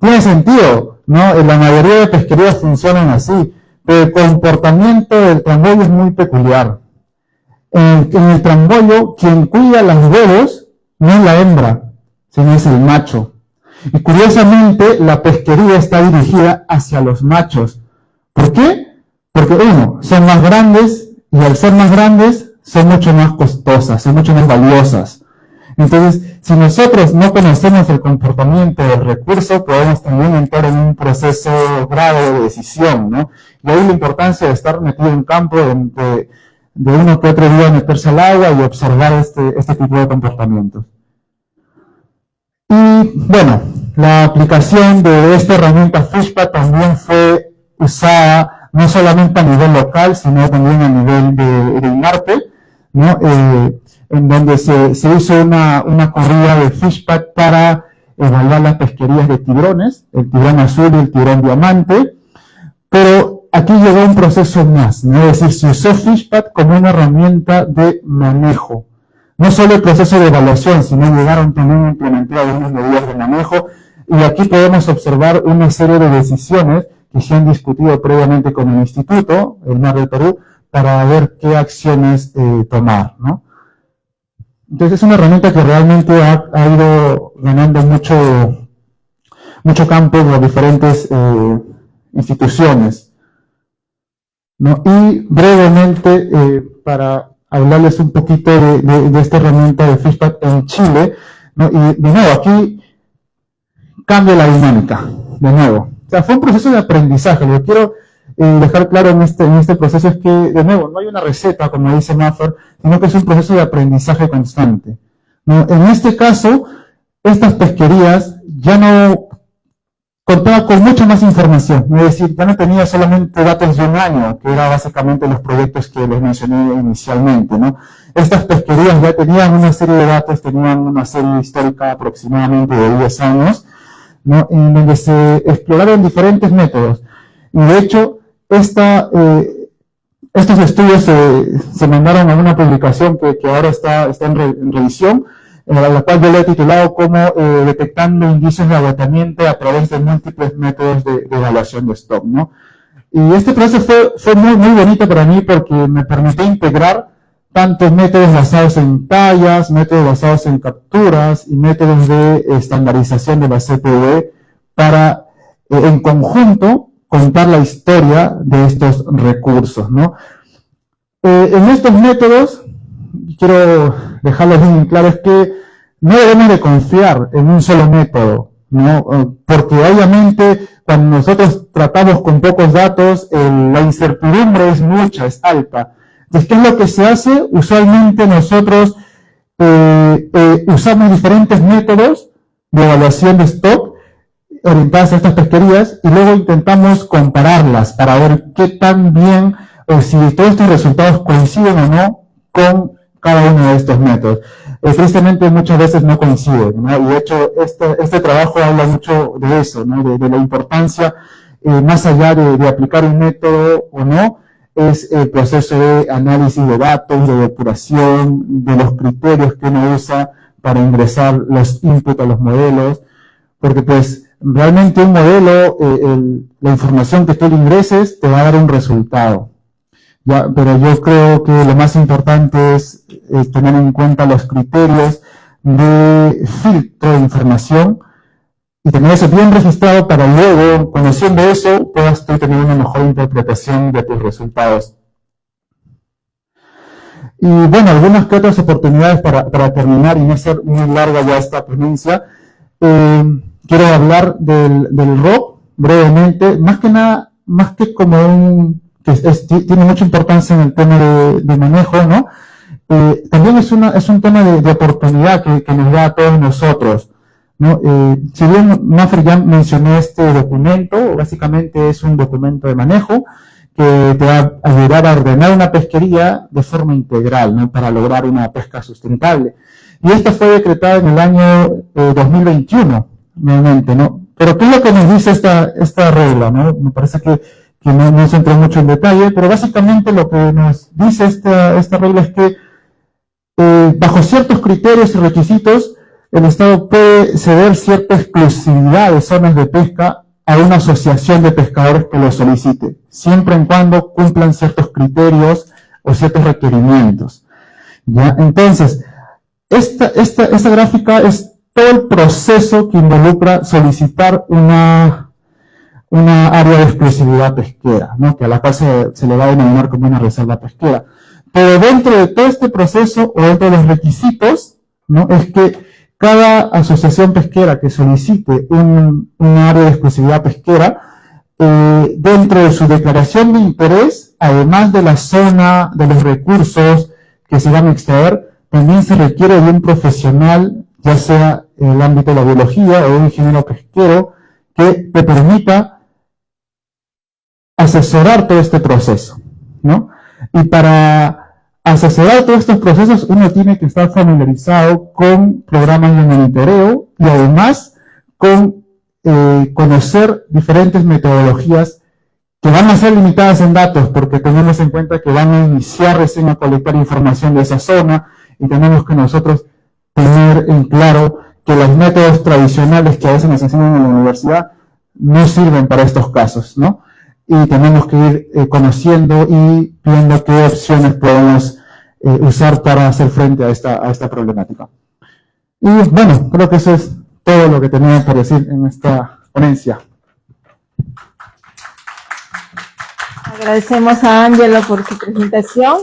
Tiene sentido, ¿no? La mayoría de pesquerías funcionan así, pero el comportamiento del trambollo es muy peculiar. En el trambollo, quien cuida los huevos no es la hembra, sino es el macho. Y curiosamente, la pesquería está dirigida hacia los machos. ¿Por qué? Porque, uno, son más grandes, y al ser más grandes, son mucho más costosas, son mucho más valiosas. Entonces, si nosotros no conocemos el comportamiento del recurso, podemos también entrar en un proceso grave de decisión, ¿no? Y ahí la importancia de estar metido en campo, de uno que otro día meterse al agua y observar este tipo de comportamientos. Y bueno, la aplicación de esta herramienta Fishpad también fue usada no solamente a nivel local, sino también a nivel de INARPE, ¿no? En donde se hizo una corrida de Fishpad para evaluar las pesquerías de tiburones, el tiburón azul y el tiburón diamante, pero aquí llegó un proceso más, ¿no? Es decir, se usó Fishpad como una herramienta de manejo. No solo el proceso de evaluación, sino llegaron también a implementar algunas medidas de manejo, y aquí podemos observar una serie de decisiones que se han discutido previamente con el Instituto, el Mar del Perú, para ver qué acciones tomar, ¿no? Entonces es una herramienta que realmente ha ido ganando mucho campo en las diferentes instituciones, ¿no? Y brevemente, para hablarles un poquito de esta herramienta de Fishpad en Chile, ¿no? Y de nuevo, aquí cambia la dinámica, de nuevo. O sea, fue un proceso de aprendizaje. Lo que quiero dejar claro en este proceso es que, de nuevo, no hay una receta, como dice Maffer, sino que es un proceso de aprendizaje constante, ¿no? En este caso, estas pesquerías ya no contaban con mucha más información, es decir, ya no tenía solamente datos de un año, que eran básicamente los proyectos que les mencioné inicialmente, ¿no? Estas pesquerías ya tenían una serie de datos, tenían una serie histórica aproximadamente de 10 años, ¿no? En donde se exploraron diferentes métodos. Y de hecho, estos estudios se mandaron a una publicación que ahora está en revisión, a la cual yo le he titulado como detectando indicios de agotamiento a través de múltiples métodos de evaluación de stock, ¿no? Y este proceso fue muy bonito para mí porque me permitió integrar tantos métodos basados en tallas, métodos basados en capturas y métodos de estandarización de la CPV para, en conjunto, contar la historia de estos recursos, ¿no? En estos métodos, quiero dejarles bien claro, es que no debemos de confiar en un solo método, ¿no? Porque obviamente cuando nosotros tratamos con pocos datos, la incertidumbre es mucha, es alta. Entonces, ¿qué es lo que se hace? Usualmente nosotros usamos diferentes métodos de evaluación de stock orientadas a estas pesquerías y luego intentamos compararlas para ver qué tan bien o si todos estos resultados coinciden o no con cada uno de estos métodos. Tristemente muchas veces no coinciden, ¿no? Y de hecho este trabajo habla mucho de eso, ¿no? De la importancia, más allá de aplicar un método o no, es el proceso de análisis de datos, de depuración, de los criterios que uno usa para ingresar los inputs a los modelos, porque pues realmente un modelo, la información que tú le ingreses te va a dar un resultado. Ya, pero yo creo que lo más importante es tener en cuenta los criterios de filtro de información y tener eso bien registrado para luego, conociendo eso, puedas tú tener una mejor interpretación de tus resultados. Y bueno, algunas que otras oportunidades para terminar y no ser muy larga ya esta ponencia. Quiero hablar del ROC brevemente, más que nada, más que como tiene mucha importancia en el tema de manejo, ¿no? También es un tema de oportunidad que nos da a todos nosotros, ¿no? Si bien Maffer ya mencionó este documento, básicamente es un documento de manejo que te va a ayudar a ordenar una pesquería de forma integral, ¿no? Para lograr una pesca sustentable. Y esta fue decretada en el año 2021, nuevamente, ¿no? Pero ¿qué es lo que nos dice esta regla, no? Me parece que no se entró mucho en detalle, pero básicamente lo que nos dice esta regla es que bajo ciertos criterios y requisitos, el Estado puede ceder cierta exclusividad de zonas de pesca a una asociación de pescadores que lo solicite, siempre en cuando cumplan ciertos criterios o ciertos requerimientos. ¿Ya? Entonces, esta gráfica es todo el proceso que involucra solicitar una área de exclusividad pesquera, ¿no? Que a la cual se le va a denominar como una reserva pesquera. Pero dentro de todo este proceso, o dentro de los requisitos, ¿no? Es que cada asociación pesquera que solicite un área de exclusividad pesquera, dentro de su declaración de interés, además de la zona, de los recursos que se van a extraer, también se requiere de un profesional, ya sea el ámbito de la biología o un ingeniero pesquero que te permita asesorar todo este proceso, ¿no? Y para asesorar todos estos procesos uno tiene que estar familiarizado con programas de monitoreo y además con conocer diferentes metodologías que van a ser limitadas en datos, porque tenemos en cuenta que van a iniciar recién a colectar información de esa zona y tenemos que nosotros tener en claro que los métodos tradicionales que a veces nos enseñan en la universidad no sirven para estos casos, ¿no? Y tenemos que ir conociendo y viendo qué opciones podemos usar para hacer frente a esta problemática. Y bueno, creo que eso es todo lo que tenía por decir en esta ponencia. Agradecemos a Ángelo por su presentación.